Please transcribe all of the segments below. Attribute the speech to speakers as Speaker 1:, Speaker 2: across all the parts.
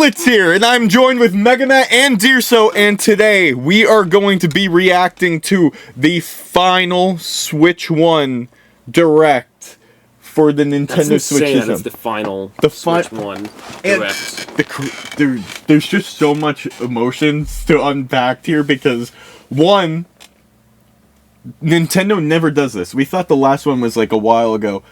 Speaker 1: Litz here, and I'm joined with Megamat and Deerso, and today we are going to be reacting to the final Switch 1 Direct for the Nintendo Switch system.
Speaker 2: That's the final Switch 1 Direct.
Speaker 1: There's just so much emotions to unpack here because, one, Nintendo never does this. We thought the last one was like a while ago.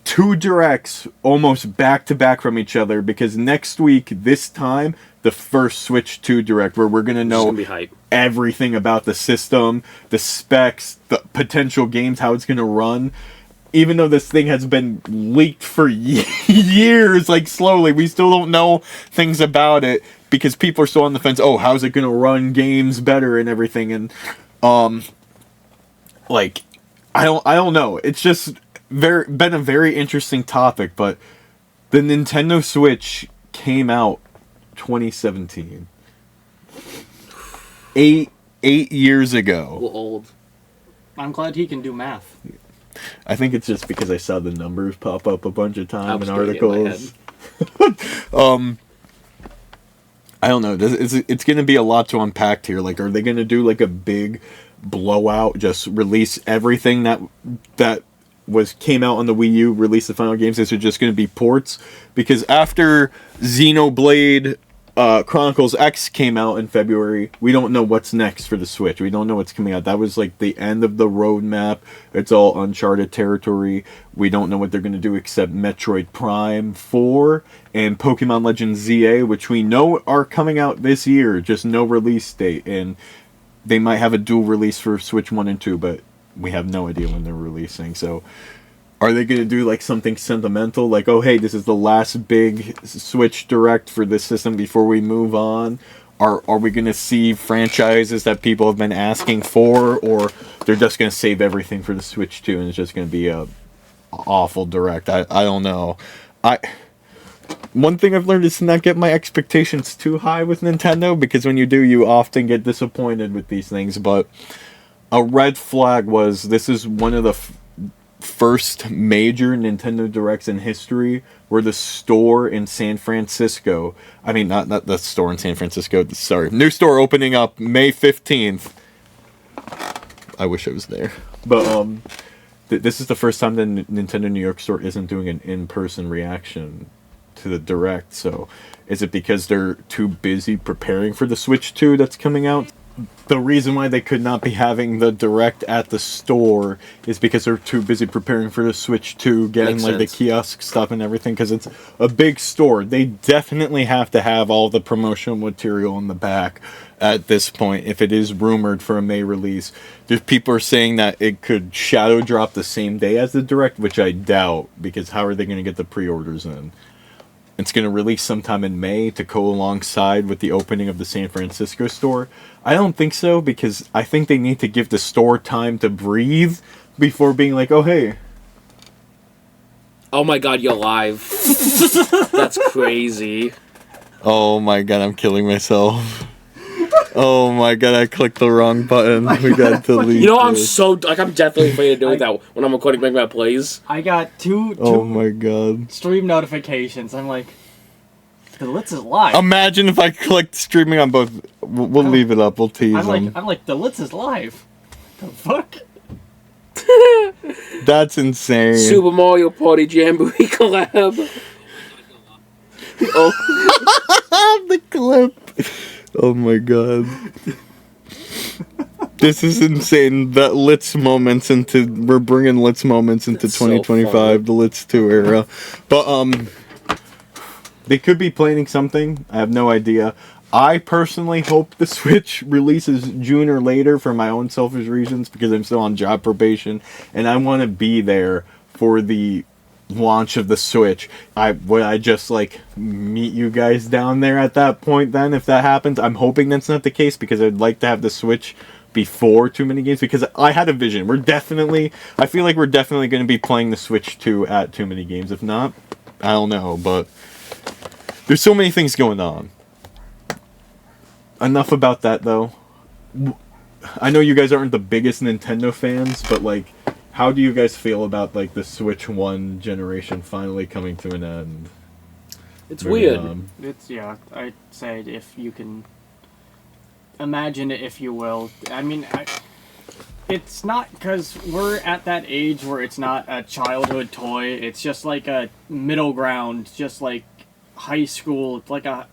Speaker 1: 2 directs almost back to back from each other because next week, this time, the first Switch 2 Direct where we're gonna know everything about the system, the specs, the potential games, how it's gonna run. Even though this thing has been leaked for years, like slowly, we still don't know things about it because people are still on the fence. Oh, how's it gonna run games better and everything? And like, I don't know. It's just been a very interesting topic, but the Nintendo Switch came out 2017. 8 years ago.
Speaker 2: We're old.
Speaker 3: I'm glad he can do math.
Speaker 1: I think it's just because I saw the numbers pop up a bunch of times in articles. I don't know. It's going to be a lot to unpack here. Like, are they going to do like a big blowout, just release everything that came out on the Wii U, release the final games? Is it just going to be ports? Because after Xenoblade Chronicles X came out in February, we don't know what's next for the Switch. We don't know what's coming out. That was like the end of the roadmap. It's all uncharted territory. We don't know what they're going to do except Metroid Prime 4 and Pokemon Legends ZA, which we know are coming out this year, just no release date. And they might have a dual release for Switch 1 and 2, but we have no idea when they're releasing. So are they going to do like something sentimental, like, oh hey, this is the last big Switch Direct for this system before we move on? Are we going to see franchises that people have been asking for, or they're just going to save everything for the Switch 2 and it's just going to be a awful Direct? I don't know. One thing I've learned is to not get my expectations too high with Nintendo, because when you do, you often get disappointed with these things. But a red flag was, this is one of the first major Nintendo Directs in history where the store in San Francisco, I mean, not the store in San Francisco, sorry, new store opening up May 15th. I wish I was there. But this is the first time the Nintendo New York store isn't doing an in-person reaction to the Direct. So is it because they're too busy preparing for the Switch 2 that's coming out? The reason why they could not be having the Direct at the store is because they're too busy preparing for the Switch 2, getting like the kiosk stuff and everything, because it's a big store. They definitely have to have all the promotional material in the back at this point if it is rumored for a May release. There's people are saying that it could shadow drop the same day as the Direct, which I doubt, because how are they going to get the pre-orders in? It's going to release sometime in May to go alongside with the opening of the San Francisco store. I don't think so, because I think they need to give the store time to breathe before being like, oh, hey.
Speaker 2: Oh my god, you're live. That's crazy.
Speaker 1: Oh my god, I'm killing myself. Oh my god, I clicked the wrong button. We got to delete.
Speaker 2: You know, I'm definitely afraid of doing that when I'm recording Megamat Plays.
Speaker 3: I got two
Speaker 1: oh my god,
Speaker 3: stream notifications. I'm like, the Litz is live.
Speaker 1: Imagine if I clicked streaming on both. We'll leave it up. We'll tease them.
Speaker 3: I'm like, the Litz is live. The fuck?
Speaker 1: That's insane.
Speaker 2: Super Mario Party Jamboree collab.
Speaker 1: Oh, the clip. Oh my god. This is insane. That Litz moments we're bringing Litz moments into 2025, so the Litz 2 era. But they could be planning something. I have no idea. I personally hope the Switch releases June or later for my own selfish reasons, because I'm still on job probation and I want to be there for the launch of the Switch. Would I just like meet you guys down there at that point then, if that happens? I'm hoping that's not the case, because I'd like to have the Switch before Too Many Games, because I had a vision. I feel like we're definitely going to be playing the Switch 2 at Too Many Games. If not, I don't know, but there's so many things going on. Enough about that though. I know you guys aren't the biggest Nintendo fans, but like, how do you guys feel about like the Switch 1 generation finally coming to an end?
Speaker 2: It's
Speaker 1: Very,
Speaker 2: weird.
Speaker 3: It's I'd say if you can imagine it, if you will. I mean, it's not because we're at that age where it's not a childhood toy. It's just like a middle ground, just like high school. It's like a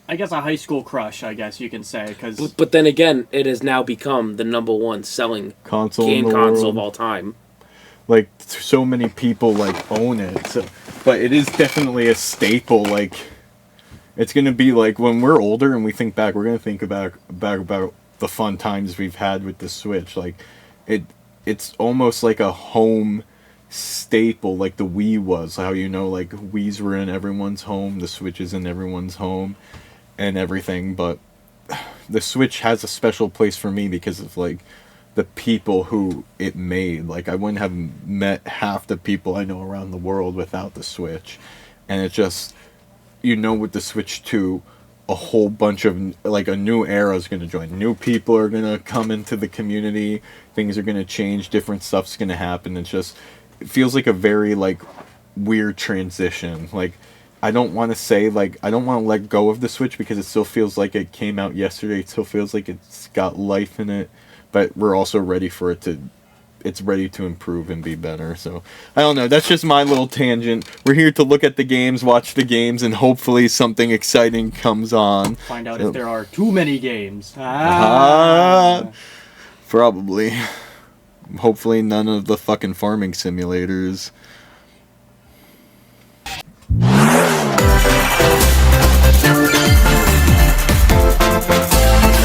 Speaker 3: high school crush, I guess you can say.
Speaker 2: But then again, it has now become the #1 selling
Speaker 1: console
Speaker 2: game
Speaker 1: in the
Speaker 2: console
Speaker 1: world.
Speaker 2: of all time.
Speaker 1: Like so many people like own it. So, but it is definitely a staple. Like it's gonna be like when we're older and we think back, we're gonna think about the fun times we've had with the Switch. Like it's almost like a home staple, like the Wii was. How like Wii's were in everyone's home, the Switch is in everyone's home, and everything. But the Switch has a special place for me because of like the people who it made. Like I wouldn't have met half the people I know around the world without the Switch. And it just, with the Switch 2, a whole bunch of, like, a new era is going to join. New people are going to come into the community. Things are going to change. Different stuff's going to happen. It feels like a very, like, weird transition. Like, I don't want to let go of the Switch because it still feels like it came out yesterday. It still feels like it's got life in it. But we're also ready for it's ready to improve and be better. So, I don't know. That's just my little tangent. We're here to look at the games, watch the games, and hopefully something exciting comes on.
Speaker 3: Find out if there are too many games.
Speaker 1: Probably. Hopefully none of the fucking farming simulators.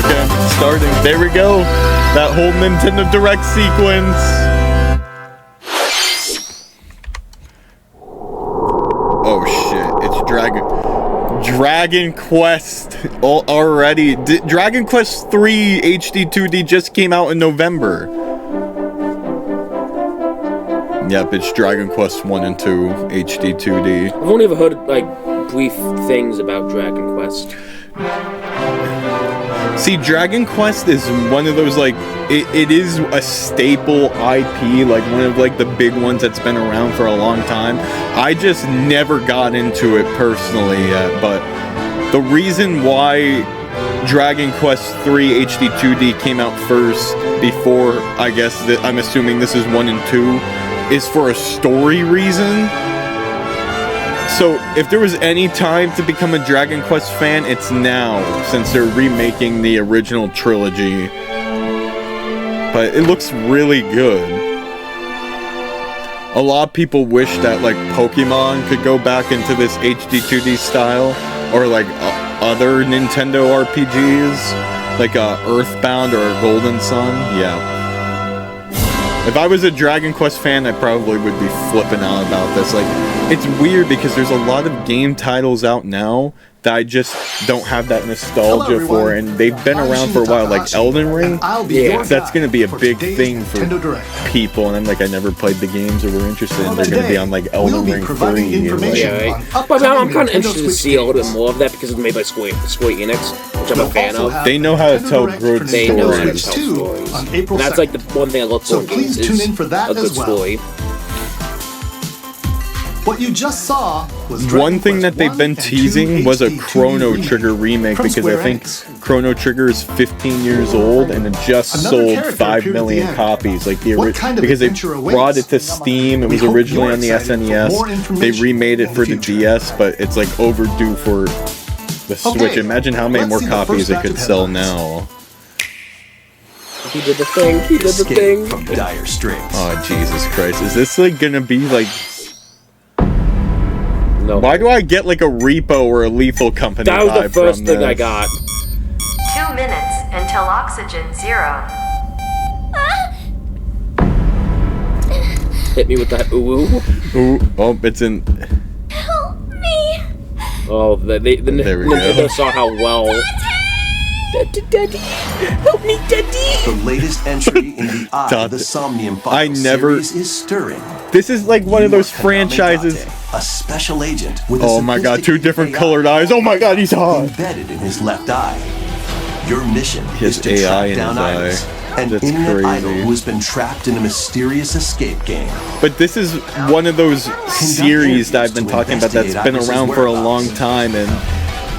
Speaker 1: Okay, starting. There we go. That whole Nintendo Direct sequence. Oh shit, it's Dragon Quest already. Dragon Quest 3 HD 2D just came out in November. Yep, it's Dragon Quest 1 and 2 HD 2D.
Speaker 2: I've only ever heard like brief things about Dragon Quest.
Speaker 1: See, Dragon Quest is one of those, like, it is a staple IP, like, one of, like, the big ones that's been around for a long time. I just never got into it personally yet, but the reason why Dragon Quest 3 HD 2D came out first before, I guess, I'm assuming this is 1 and 2, is for a story reason. So, if there was any time to become a Dragon Quest fan, it's now, since they're remaking the original trilogy. But it looks really good. A lot of people wish that, like, Pokemon could go back into this HD 2D style, or, like, other Nintendo RPGs, like Earthbound or Golden Sun. Yeah. If I was a Dragon Quest fan, I probably would be flipping out about this. Like, it's weird because there's a lot of game titles out now that I just don't have that nostalgia for, and they've been around for a while, like Elden Ring.
Speaker 2: Yeah,
Speaker 1: that's going to be a big thing for people, and I'm like, I never played the games or were interested, and they're going to be on, like, Elden Ring 3. And, like,
Speaker 2: yeah, right. But I'm kind of interested to see a little bit more of that because it's made by Square Enix, which I'm a fan of.
Speaker 1: they know how to tell good
Speaker 2: They know how to tell
Speaker 1: stories.
Speaker 2: stories. And that's like the one thing I look for in games is a good story.
Speaker 4: What you just saw was
Speaker 1: one thing that they've been teasing was a Chrono Trigger remake, because I think Chrono Trigger is 15 years old and it just sold 5 million copies. Like because they brought it to Steam. It was originally on the SNES. They remade it for the DS, but it's like overdue for the Switch. Imagine how many more copies it could sell now.
Speaker 2: He did the thing. He did the thing.
Speaker 4: From Dire Straits.
Speaker 1: Oh Jesus Christ! Is this like gonna be like?
Speaker 2: No.
Speaker 1: Why do I get like a Repo or a Lethal Company
Speaker 2: That was the
Speaker 1: vibe
Speaker 2: first
Speaker 1: from
Speaker 2: thing
Speaker 1: this?
Speaker 2: I got.
Speaker 5: 2 minutes until oxygen 0.
Speaker 2: Hit me with that ooh.
Speaker 1: Ooh, oh, it's in.
Speaker 6: Help me!
Speaker 2: Oh,
Speaker 1: There we go.
Speaker 2: Nintendo saw how well. Daddy, help me, Daddy!
Speaker 4: The latest entry in the Eye of the Somnium Final series is stirring.
Speaker 1: This is like one of those franchises.
Speaker 4: A special agent with
Speaker 1: Oh my god, 2 different colored eyes. Oh my god, he's hot.
Speaker 4: embedded in his left eye. Your mission
Speaker 1: His
Speaker 4: is to
Speaker 1: AI
Speaker 4: track
Speaker 1: in
Speaker 4: down
Speaker 1: his eye.
Speaker 4: Iris an
Speaker 1: That's
Speaker 4: internet
Speaker 1: crazy.
Speaker 4: idol who has been trapped in a mysterious escape game.
Speaker 1: But this is one of those series that I've been talking about that's been around for a long time, and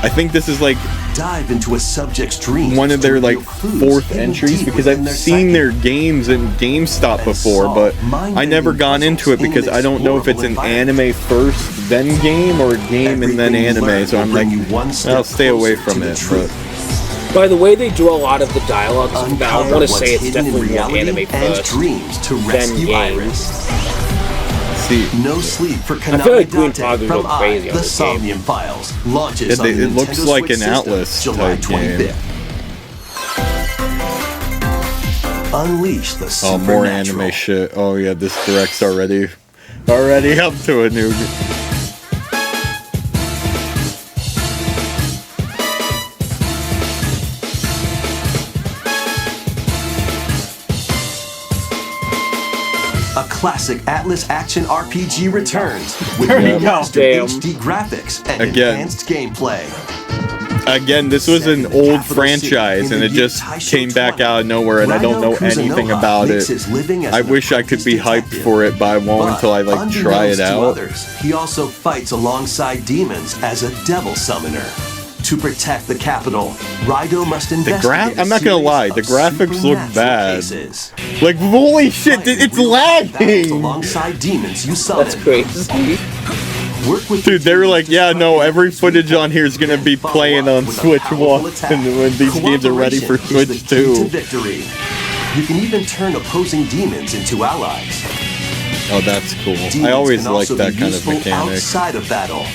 Speaker 1: I think this is like
Speaker 4: Dive into a subject's dreams
Speaker 1: one of
Speaker 4: to
Speaker 1: their like
Speaker 4: reveal clues
Speaker 1: fourth
Speaker 4: hidden
Speaker 1: entries
Speaker 4: deep
Speaker 1: because
Speaker 4: within
Speaker 1: I've
Speaker 4: their
Speaker 1: seen
Speaker 4: psyche.
Speaker 1: their games in GameStop before, but I never gone into it because I don't know if it's an anime first, then game, or game and then anime. So I'm like, I'll stay away from it. But
Speaker 2: By the way, they do a lot of the dialogue. I
Speaker 4: Uncover
Speaker 2: want to
Speaker 4: what's
Speaker 2: say it's
Speaker 4: hidden in
Speaker 2: definitely more
Speaker 4: reality
Speaker 2: anime
Speaker 4: and
Speaker 2: first.
Speaker 4: dreams to
Speaker 2: then
Speaker 4: rescue
Speaker 2: game.
Speaker 4: Iris.
Speaker 1: see,
Speaker 4: No Sleep for Konami
Speaker 2: feel like Green
Speaker 4: Date
Speaker 2: Pog would
Speaker 4: from
Speaker 2: go crazy on
Speaker 4: The
Speaker 2: this game.
Speaker 4: Somnium Files launches on the
Speaker 1: it looks
Speaker 4: Nintendo
Speaker 1: like
Speaker 4: Switch
Speaker 1: an
Speaker 4: system,
Speaker 1: Atlas
Speaker 4: July
Speaker 1: type game.
Speaker 4: 25th. Unleash the
Speaker 1: oh, more
Speaker 4: supernatural.
Speaker 1: anime shit. Oh yeah, this direct's already up to a new.
Speaker 4: A classic Atlas action RPG returns with
Speaker 3: There you go.
Speaker 4: remastered
Speaker 2: Damn.
Speaker 4: HD graphics and
Speaker 1: Again.
Speaker 4: enhanced gameplay.
Speaker 1: Again, this was an old franchise, and it just came back out of nowhere, and I don't know anything about it. I wish I could be hyped for it, but I won't until I like try it out.
Speaker 4: Others, he also fights alongside demons as a devil summoner. To protect the capital, Raido must investigate.
Speaker 1: I'm not gonna lie, the graphics look bad.
Speaker 4: Cases.
Speaker 1: Like, holy shit, it's lagging!
Speaker 4: Alongside demons you summon.
Speaker 2: That's crazy.
Speaker 4: Work with
Speaker 1: Dude, they were like, yeah, no, every footage on here is gonna be playing on Switch 1 and when these games are ready for
Speaker 4: Cooperation is
Speaker 1: Switch
Speaker 4: the key to
Speaker 1: 2.
Speaker 4: victory. You can even turn opposing demons into allies.
Speaker 1: Oh, that's cool.
Speaker 4: Demons
Speaker 1: I always
Speaker 4: can
Speaker 1: liked
Speaker 4: also
Speaker 1: that
Speaker 4: be
Speaker 1: kind of
Speaker 4: useful
Speaker 1: mechanic.
Speaker 4: outside of battle.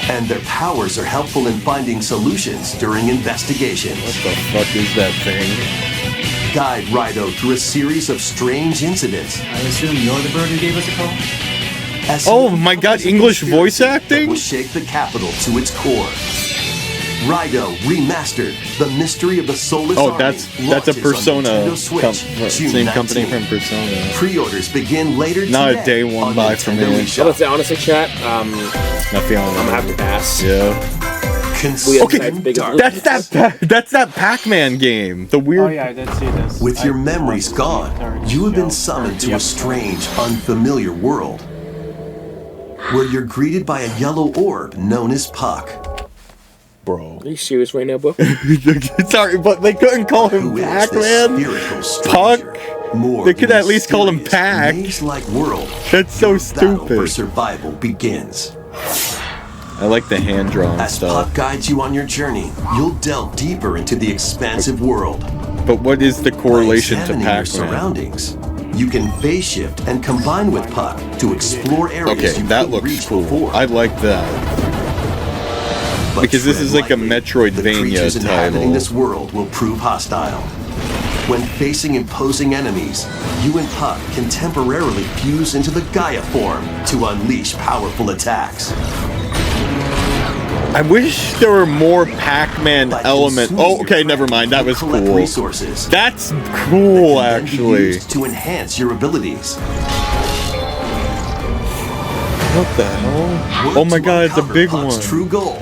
Speaker 4: And their powers are helpful in finding solutions during investigations.
Speaker 1: What the fuck is that thing?
Speaker 4: Guide Raido through a series of strange incidents.
Speaker 7: I assume you're the bird who gave us a call?
Speaker 4: As
Speaker 1: Oh
Speaker 4: he
Speaker 1: my God,
Speaker 4: uncovers a
Speaker 1: English
Speaker 4: conspiracy
Speaker 1: voice
Speaker 4: that
Speaker 1: acting?
Speaker 4: will shake the capital to its core. Raido Remastered: The Mystery of the Soulless
Speaker 1: Oh,
Speaker 4: Army
Speaker 1: that's a
Speaker 4: launches on
Speaker 1: Persona.
Speaker 4: Nintendo Switch, June
Speaker 1: Same company
Speaker 4: 19.
Speaker 1: from Persona.
Speaker 4: Pre-orders begin later
Speaker 1: Not a
Speaker 4: today
Speaker 1: day one
Speaker 4: on
Speaker 1: buy for
Speaker 4: Nintendo
Speaker 1: me.
Speaker 4: eShop.
Speaker 2: Honestly, honestly, chat,
Speaker 1: Not feeling
Speaker 2: I'm gonna have to pass.
Speaker 1: Yeah.
Speaker 4: Consume
Speaker 1: Okay,
Speaker 2: Big
Speaker 4: dark.
Speaker 1: that's that Pac-Man game. The
Speaker 3: Oh
Speaker 1: weird.
Speaker 3: yeah, I did see this.
Speaker 4: With your
Speaker 3: I
Speaker 4: memories
Speaker 3: watched the
Speaker 4: gone,
Speaker 3: third
Speaker 4: you have been
Speaker 3: show,
Speaker 4: summoned
Speaker 3: or
Speaker 4: to
Speaker 3: the
Speaker 4: a
Speaker 3: episode.
Speaker 4: strange, unfamiliar world, where you're greeted by a yellow orb known as Puck.
Speaker 1: Bro.
Speaker 2: Are you serious right now, bro?
Speaker 1: Sorry, but they couldn't call him
Speaker 4: Who is this
Speaker 1: Pac-Man.
Speaker 4: spiritual stranger?
Speaker 1: Puck?
Speaker 4: More
Speaker 1: They could
Speaker 4: than
Speaker 1: at least call him
Speaker 4: mysterious,
Speaker 1: Pac.
Speaker 4: maze-like world.
Speaker 1: That's so
Speaker 4: Your battle for
Speaker 1: stupid.
Speaker 4: survival begins.
Speaker 1: I like the hand drawn
Speaker 4: As
Speaker 1: stuff.
Speaker 4: Puck guides you on your journey, you'll delve deeper into the expansive world.
Speaker 1: But what is the
Speaker 4: By
Speaker 1: correlation to
Speaker 4: examining your
Speaker 1: Pac-Man?
Speaker 4: surroundings, you can phase shift and combine with Puck to explore areas
Speaker 1: Okay,
Speaker 4: you
Speaker 1: that
Speaker 4: couldn't
Speaker 1: looks
Speaker 4: reach
Speaker 1: cool.
Speaker 4: before.
Speaker 1: I like that.
Speaker 4: But
Speaker 1: because this
Speaker 4: tread
Speaker 1: is like a
Speaker 4: lightly.
Speaker 1: Metroidvania
Speaker 4: The creatures inhabiting
Speaker 1: title.
Speaker 4: this world will prove hostile. When facing imposing enemies, you and Puck can temporarily fuse into the Gaia form to unleash powerful attacks.
Speaker 1: I wish there were more Pac-Man
Speaker 4: By
Speaker 1: element.
Speaker 4: consuming
Speaker 1: Oh,
Speaker 4: your
Speaker 1: okay, never
Speaker 4: friend,
Speaker 1: mind. That
Speaker 4: you
Speaker 1: was
Speaker 4: collect
Speaker 1: cool.
Speaker 4: resources
Speaker 1: That's cool,
Speaker 4: that can then be
Speaker 1: actually.
Speaker 4: used to enhance your abilities.
Speaker 1: What the hell?
Speaker 4: Work
Speaker 1: Oh my
Speaker 4: to
Speaker 1: god, it's a
Speaker 4: uncover
Speaker 1: big
Speaker 4: Puck's
Speaker 1: one.
Speaker 4: True goal.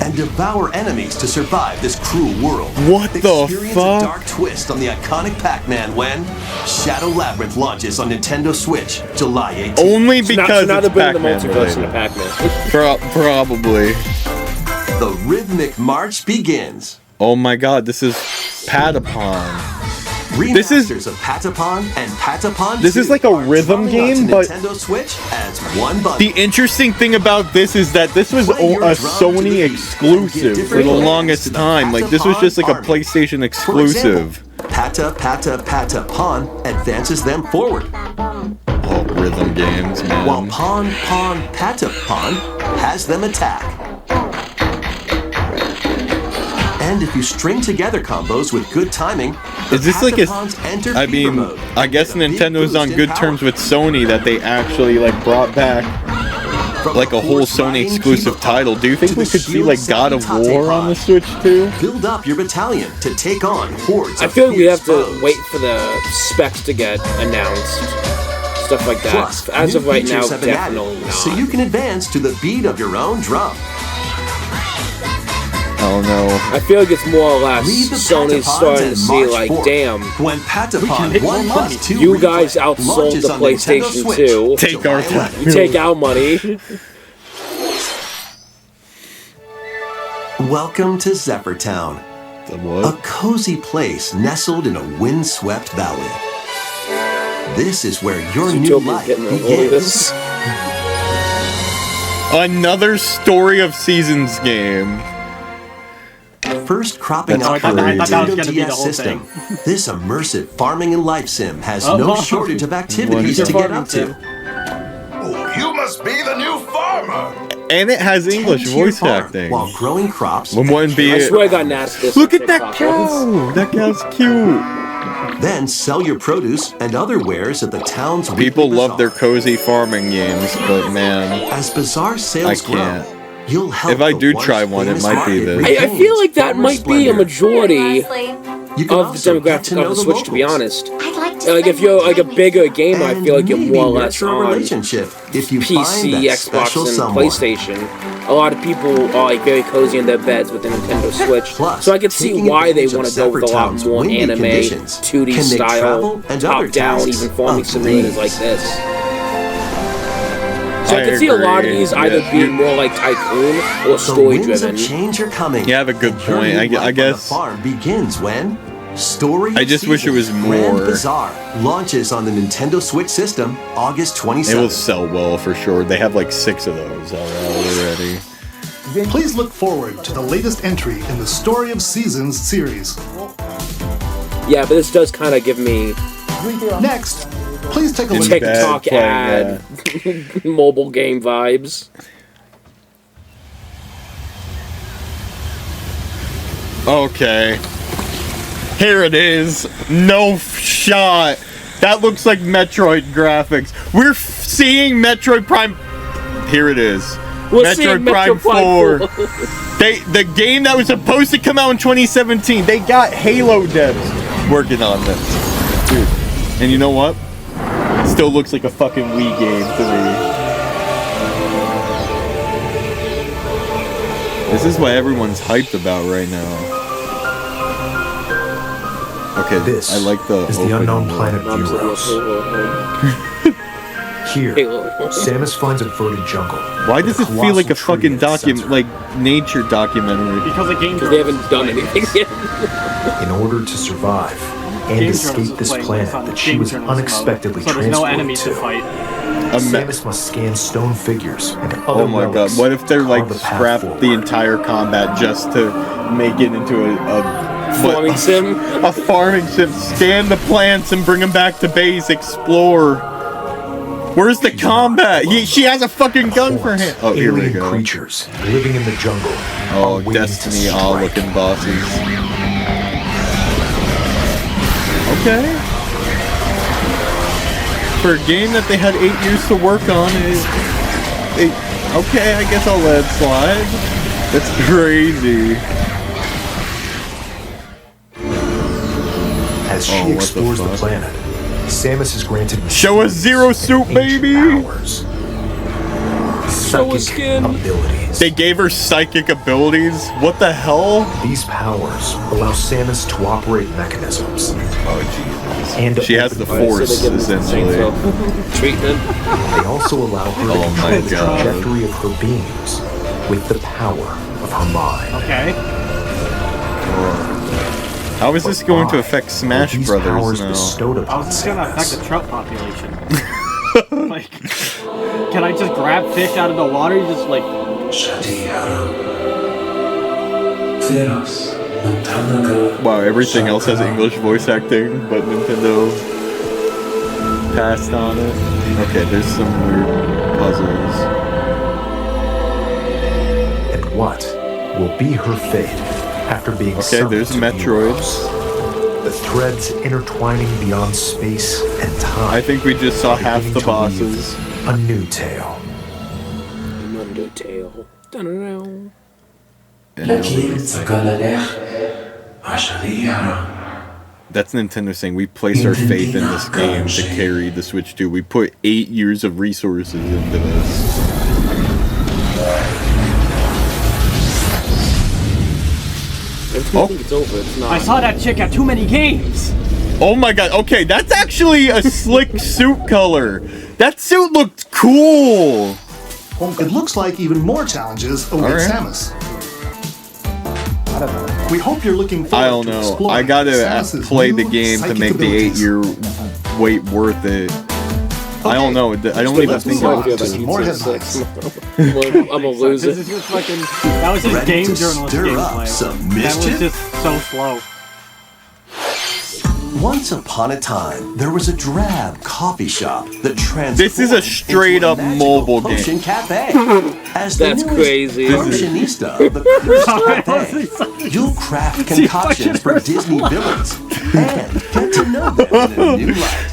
Speaker 4: And devour enemies to survive this cruel world.
Speaker 1: What the
Speaker 4: Experience
Speaker 1: fuck?
Speaker 4: a dark twist on the iconic Pac-Man when Shadow Labyrinth launches on Nintendo Switch July 18th.
Speaker 1: Only
Speaker 2: So
Speaker 1: because
Speaker 2: now
Speaker 1: it's
Speaker 2: they're bringing the
Speaker 1: Pac-Man
Speaker 2: multiverse into
Speaker 1: related.
Speaker 2: Pac-Man.
Speaker 1: Probably.
Speaker 4: The rhythmic march begins.
Speaker 1: Oh my god, this is Patapon. This is-
Speaker 4: Remasters of Patapon and Patapon
Speaker 1: This is
Speaker 4: 2
Speaker 1: like a
Speaker 4: are
Speaker 1: rhythm
Speaker 4: coming out
Speaker 1: game,
Speaker 4: to
Speaker 1: but-
Speaker 4: Nintendo Switch as one bundle.
Speaker 1: The interesting thing about this is that this was
Speaker 4: Play your
Speaker 1: a
Speaker 4: drum to
Speaker 1: Sony
Speaker 4: the beat and
Speaker 1: exclusive
Speaker 4: give
Speaker 1: for
Speaker 4: different
Speaker 1: the
Speaker 4: lands
Speaker 1: longest
Speaker 4: to the
Speaker 1: time. Like, this was just like a
Speaker 4: Patapon
Speaker 1: PlayStation
Speaker 4: For
Speaker 1: exclusive.
Speaker 4: example, Patapon advances them forward,
Speaker 1: Oh, rhythm games,
Speaker 4: while
Speaker 1: man.
Speaker 4: Patapon has them attack. And if you string together combos with good timing,
Speaker 1: Is this like a?
Speaker 4: Patapons enter
Speaker 1: I
Speaker 4: fever
Speaker 1: mean,
Speaker 4: mode
Speaker 1: I guess
Speaker 4: with a big
Speaker 1: Nintendo's
Speaker 4: boost
Speaker 1: on
Speaker 4: in
Speaker 1: good
Speaker 4: power.
Speaker 1: terms with Sony that they actually like brought back
Speaker 4: From
Speaker 1: like
Speaker 4: the
Speaker 1: a whole
Speaker 4: horse
Speaker 1: Sony
Speaker 4: riding
Speaker 1: exclusive
Speaker 4: Kibapon
Speaker 1: title. Do you think
Speaker 4: to
Speaker 1: we
Speaker 4: the
Speaker 1: could see
Speaker 4: shield
Speaker 1: like God of
Speaker 4: Sakitate
Speaker 1: War on the
Speaker 4: pod.
Speaker 1: Switch too?
Speaker 4: Build up your battalion to take on hordes
Speaker 2: I
Speaker 4: of
Speaker 2: feel like we
Speaker 4: fierce
Speaker 2: have to
Speaker 4: foes.
Speaker 2: wait for the specs to get announced. Stuff like that.
Speaker 4: Plus,
Speaker 2: As
Speaker 4: new
Speaker 2: of right now,
Speaker 4: features have been
Speaker 2: definitely
Speaker 4: added,
Speaker 2: not.
Speaker 4: so you can advance to the beat of your own drum.
Speaker 1: Oh no.
Speaker 2: I feel like it's more or less
Speaker 4: Read the
Speaker 2: Sony's
Speaker 4: Patapons
Speaker 2: starting to
Speaker 4: and
Speaker 2: see
Speaker 4: March
Speaker 2: like,
Speaker 4: 4th,
Speaker 2: damn,
Speaker 4: when Patapon
Speaker 3: make
Speaker 4: 1
Speaker 3: more
Speaker 4: plus
Speaker 3: money.
Speaker 4: 2
Speaker 2: you guys
Speaker 4: replay
Speaker 2: outsold
Speaker 4: launches
Speaker 2: the
Speaker 4: on Nintendo
Speaker 2: PlayStation
Speaker 4: Switch
Speaker 2: 2.
Speaker 1: Take
Speaker 4: July
Speaker 1: our
Speaker 4: 11th.
Speaker 2: You take our money.
Speaker 4: Welcome to Zephyr Town,
Speaker 1: The
Speaker 4: a
Speaker 1: what?
Speaker 4: cozy place nestled in a windswept valley. This is where your new
Speaker 2: Zootopia's
Speaker 4: life
Speaker 2: getting a
Speaker 4: begins.
Speaker 2: this.
Speaker 1: Another Story of Seasons game.
Speaker 4: First cropping
Speaker 1: That's
Speaker 4: up on the
Speaker 1: crazy. I thought
Speaker 3: that was
Speaker 4: Nintendo
Speaker 3: gonna be the
Speaker 4: DS
Speaker 3: whole
Speaker 4: system,
Speaker 3: thing.
Speaker 4: this immersive farming and life sim has
Speaker 3: Oh,
Speaker 4: no
Speaker 3: wow.
Speaker 4: shortage of activities
Speaker 1: Wonderful.
Speaker 4: to get up to.
Speaker 8: You must be the new farmer.
Speaker 1: And it has English
Speaker 4: Tend to your
Speaker 1: voice
Speaker 4: farm
Speaker 1: acting.
Speaker 4: while growing crops.
Speaker 1: When one be
Speaker 2: I swear I got nasty.
Speaker 1: Look at that cow! That cow's cute.
Speaker 4: Then sell your produce and other wares at the town's
Speaker 1: People
Speaker 4: weekly
Speaker 1: love their
Speaker 4: bazaar.
Speaker 1: cozy farming games, but man,
Speaker 4: As bazaar sales
Speaker 1: I can't.
Speaker 4: grow, you'll help
Speaker 1: If I
Speaker 4: the
Speaker 1: do
Speaker 4: once
Speaker 1: try one, it
Speaker 4: famous
Speaker 1: might be
Speaker 4: market
Speaker 1: this.
Speaker 2: I feel like that
Speaker 4: regain
Speaker 2: might be a
Speaker 4: splendor.
Speaker 2: majority
Speaker 6: Leslie,
Speaker 4: You can
Speaker 2: of the
Speaker 4: also get to
Speaker 2: demographic
Speaker 4: know
Speaker 2: of the Switch, to be
Speaker 4: locals.
Speaker 2: honest.
Speaker 6: I'd like to
Speaker 2: Like, if
Speaker 6: spend
Speaker 2: you're
Speaker 6: more
Speaker 2: like a
Speaker 6: time with
Speaker 2: bigger
Speaker 6: you.
Speaker 2: gamer, I
Speaker 4: And
Speaker 2: feel like you're
Speaker 4: maybe
Speaker 2: more or less
Speaker 4: nurture a
Speaker 2: on
Speaker 4: relationship if you find
Speaker 2: PC,
Speaker 4: that
Speaker 2: Xbox,
Speaker 4: special
Speaker 2: and
Speaker 4: someone.
Speaker 2: PlayStation. A lot of people are like very cozy in their beds with the Nintendo Switch,
Speaker 4: Plus,
Speaker 2: so I could see
Speaker 4: taking
Speaker 2: why they
Speaker 4: advantage
Speaker 2: want
Speaker 4: of
Speaker 2: to go with a lot
Speaker 4: Zephyr Town's
Speaker 2: more
Speaker 4: windy
Speaker 2: anime,
Speaker 4: conditions
Speaker 2: 2D
Speaker 4: can make
Speaker 2: style,
Speaker 4: travel and other
Speaker 2: top-down,
Speaker 4: tasks
Speaker 2: even farming
Speaker 4: a
Speaker 2: simulators
Speaker 4: breeze.
Speaker 2: like this. So I
Speaker 1: I
Speaker 2: could see a lot of
Speaker 1: agree.
Speaker 2: these either
Speaker 1: Yeah.
Speaker 2: being more like tycoon or
Speaker 4: The
Speaker 2: story
Speaker 4: winds
Speaker 2: driven.
Speaker 4: of change are coming.
Speaker 1: You have a good
Speaker 4: and your
Speaker 1: point.
Speaker 4: new
Speaker 1: I
Speaker 4: life on
Speaker 1: guess-
Speaker 4: the farm begins when Story
Speaker 1: I
Speaker 4: of
Speaker 1: just wish it was
Speaker 4: Seasons Grand
Speaker 1: more.
Speaker 4: Bazaar launches on the Nintendo Switch system August
Speaker 1: It will
Speaker 4: 27th.
Speaker 1: sell well for sure. They have like 6 of those already.
Speaker 9: Please look forward to the latest entry in the Story of Seasons series.
Speaker 2: Yeah, but this does kind of give me
Speaker 9: Next, please take a look
Speaker 1: Bad
Speaker 2: TikTok
Speaker 1: playing,
Speaker 2: ad, mobile game vibes.
Speaker 1: Okay. Here it is. No shot. That looks like Metroid graphics. We're seeing Metroid Prime. Here it is.
Speaker 2: We're seeing Metro Prime 4.
Speaker 1: The game that was supposed to come out in 2017. They got Halo devs working on this. Dude. And you know what? It still looks like a fucking Wii game to me. This is what everyone's hyped about right now. Okay,
Speaker 7: This
Speaker 1: I like the
Speaker 7: is the
Speaker 1: open
Speaker 7: unknown
Speaker 1: world.
Speaker 7: planet
Speaker 2: I'm saying
Speaker 7: Buros. Here,
Speaker 2: Halo.
Speaker 7: Samus finds a verdant jungle.
Speaker 1: Why does it
Speaker 7: with
Speaker 1: feel like a
Speaker 7: colossal
Speaker 1: fucking
Speaker 7: tree in its center.
Speaker 1: like nature documentary?
Speaker 3: Because the game
Speaker 2: Because they haven't done anything yet.
Speaker 7: In order to survive and
Speaker 3: Game
Speaker 7: escape
Speaker 3: journalism
Speaker 7: this
Speaker 3: playing
Speaker 7: planet
Speaker 3: this on
Speaker 7: that she
Speaker 3: game
Speaker 7: was
Speaker 3: journalism
Speaker 7: unexpectedly
Speaker 3: mode, so there's no
Speaker 7: transported
Speaker 3: enemies to fight.
Speaker 7: Samus must scan stone figures and other
Speaker 1: Oh my god,
Speaker 7: relics
Speaker 1: what if they're
Speaker 7: to
Speaker 1: like
Speaker 7: carve a path
Speaker 1: scrap
Speaker 7: forward.
Speaker 1: the entire combat just to make it into a
Speaker 2: Farming sim.
Speaker 1: a farming sim? Scan the plants and bring them back to base, explore. Where's the combat? She has a fucking gun for him. Oh, here we
Speaker 7: Alien
Speaker 1: go.
Speaker 7: creatures living in the jungle.
Speaker 1: Oh,
Speaker 7: are waiting to
Speaker 1: Destiny
Speaker 7: strike.
Speaker 1: all looking bosses. Okay. For a game that they had 8 years to work on, okay, I guess I'll let it slide. That's crazy.
Speaker 7: As she
Speaker 1: Oh, what the
Speaker 7: explores the
Speaker 1: fuck?
Speaker 7: planet, Samus is granted
Speaker 1: Show us Zero Suit,
Speaker 7: ancient
Speaker 1: baby!
Speaker 7: powers.
Speaker 2: Show us
Speaker 7: Psychic
Speaker 2: skin.
Speaker 7: abilities.
Speaker 1: They gave her psychic abilities? What the hell?
Speaker 7: These powers allow Samus to operate mechanisms
Speaker 1: Oh,
Speaker 7: and to
Speaker 1: She has the
Speaker 7: open
Speaker 1: Force,
Speaker 2: So they give them some
Speaker 1: essentially.
Speaker 2: chainsaw treatment.
Speaker 7: They also allow her to
Speaker 1: Oh my
Speaker 7: control the
Speaker 1: God.
Speaker 7: trajectory of her beams with the power of her mind.
Speaker 3: Okay.
Speaker 1: How is this going to affect Smash
Speaker 7: These
Speaker 1: Brothers
Speaker 7: powers
Speaker 1: now?
Speaker 7: bestowed
Speaker 3: I
Speaker 7: upon
Speaker 3: was just gonna affect
Speaker 7: Samus
Speaker 3: the trout population. Like, can I just grab fish out of the water? Just like,
Speaker 1: Wow, everything else has English voice acting, but Nintendo passed on it. Okay, there's some weird puzzles.
Speaker 7: and what will be her fate after being
Speaker 1: Okay,
Speaker 7: summoned
Speaker 1: there's
Speaker 7: to
Speaker 1: Metroids.
Speaker 7: Buros. The threads intertwining beyond space and time.
Speaker 1: I think we just saw half
Speaker 7: beginning
Speaker 1: the
Speaker 7: to
Speaker 1: bosses.
Speaker 7: weave a new tale.
Speaker 2: Undertale. Dun-dun-dun.
Speaker 1: That's Nintendo saying we place our faith in this game to carry the Switch 2. We put 8 years of resources into this.
Speaker 2: I think it's over. It's not.
Speaker 3: I saw that chick at too many games.
Speaker 1: Oh my god, okay, that's actually a slick suit color. That suit looked cool.
Speaker 9: It looks like even more challenges await
Speaker 1: Alright.
Speaker 9: Samus. We hope you're looking forward
Speaker 1: I don't
Speaker 9: to
Speaker 1: know.
Speaker 9: exploring
Speaker 1: I gotta
Speaker 9: Samus's
Speaker 1: play the
Speaker 9: new
Speaker 1: game to
Speaker 9: psychic
Speaker 1: make the
Speaker 9: abilities.
Speaker 1: 8-year wait worth it. I don't know. I don't even
Speaker 9: let's
Speaker 1: think
Speaker 9: move on
Speaker 1: I
Speaker 9: to some more headlines.
Speaker 2: I'm gonna lose
Speaker 3: This
Speaker 2: it.
Speaker 3: is just fucking. That was his
Speaker 4: Ready
Speaker 3: game
Speaker 4: to
Speaker 3: journalist
Speaker 4: stir up
Speaker 3: gameplay.
Speaker 4: some
Speaker 3: That was
Speaker 4: mischief?
Speaker 3: just so slow.
Speaker 4: Once upon a time, there was a drab coffee shop that transformed
Speaker 1: This is a straight
Speaker 4: into a
Speaker 1: up
Speaker 4: magical
Speaker 1: mobile game.
Speaker 4: potion cafe. As
Speaker 2: That's
Speaker 4: the newest
Speaker 2: crazy.
Speaker 4: Potionista of the Cursed Cafe, you'll craft concoctions for Disney villains and get to know them in a new light.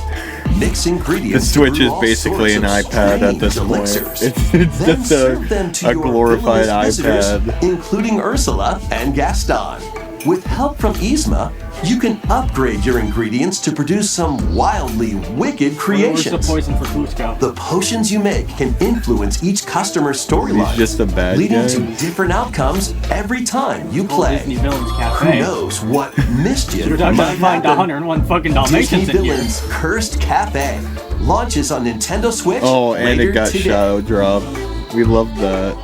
Speaker 4: Mix
Speaker 1: The
Speaker 4: ingredients.
Speaker 1: Switch
Speaker 4: through
Speaker 1: is
Speaker 4: all
Speaker 1: basically an
Speaker 4: sorts of
Speaker 1: iPad at this
Speaker 4: strange
Speaker 1: point.
Speaker 4: elixirs.
Speaker 1: It's
Speaker 4: Then
Speaker 1: just
Speaker 4: serve them to
Speaker 1: a
Speaker 4: your
Speaker 1: glorified
Speaker 4: villainous visitors,
Speaker 1: iPad.
Speaker 4: including Ursula and Gaston. With help from Yzma, you can upgrade your ingredients to produce some wildly wicked
Speaker 3: Where's the
Speaker 4: creations.
Speaker 3: poison for Cusco?
Speaker 4: The potions you make can influence each customer's storyline,
Speaker 1: He's just a bad
Speaker 4: leading
Speaker 1: guy.
Speaker 4: to different outcomes every time you
Speaker 3: Full
Speaker 4: play.
Speaker 3: Disney Villains
Speaker 4: Who
Speaker 3: Cafe.
Speaker 4: knows what mischief
Speaker 3: You're not
Speaker 4: might
Speaker 3: gonna find
Speaker 4: happen?
Speaker 3: 101 fucking
Speaker 4: Disney
Speaker 3: Dalmatians in here.
Speaker 4: Villains Cursed Cafe launches on Nintendo Switch.
Speaker 1: Oh, and
Speaker 4: later
Speaker 1: it got
Speaker 4: today.
Speaker 1: shadow dropped. We love that.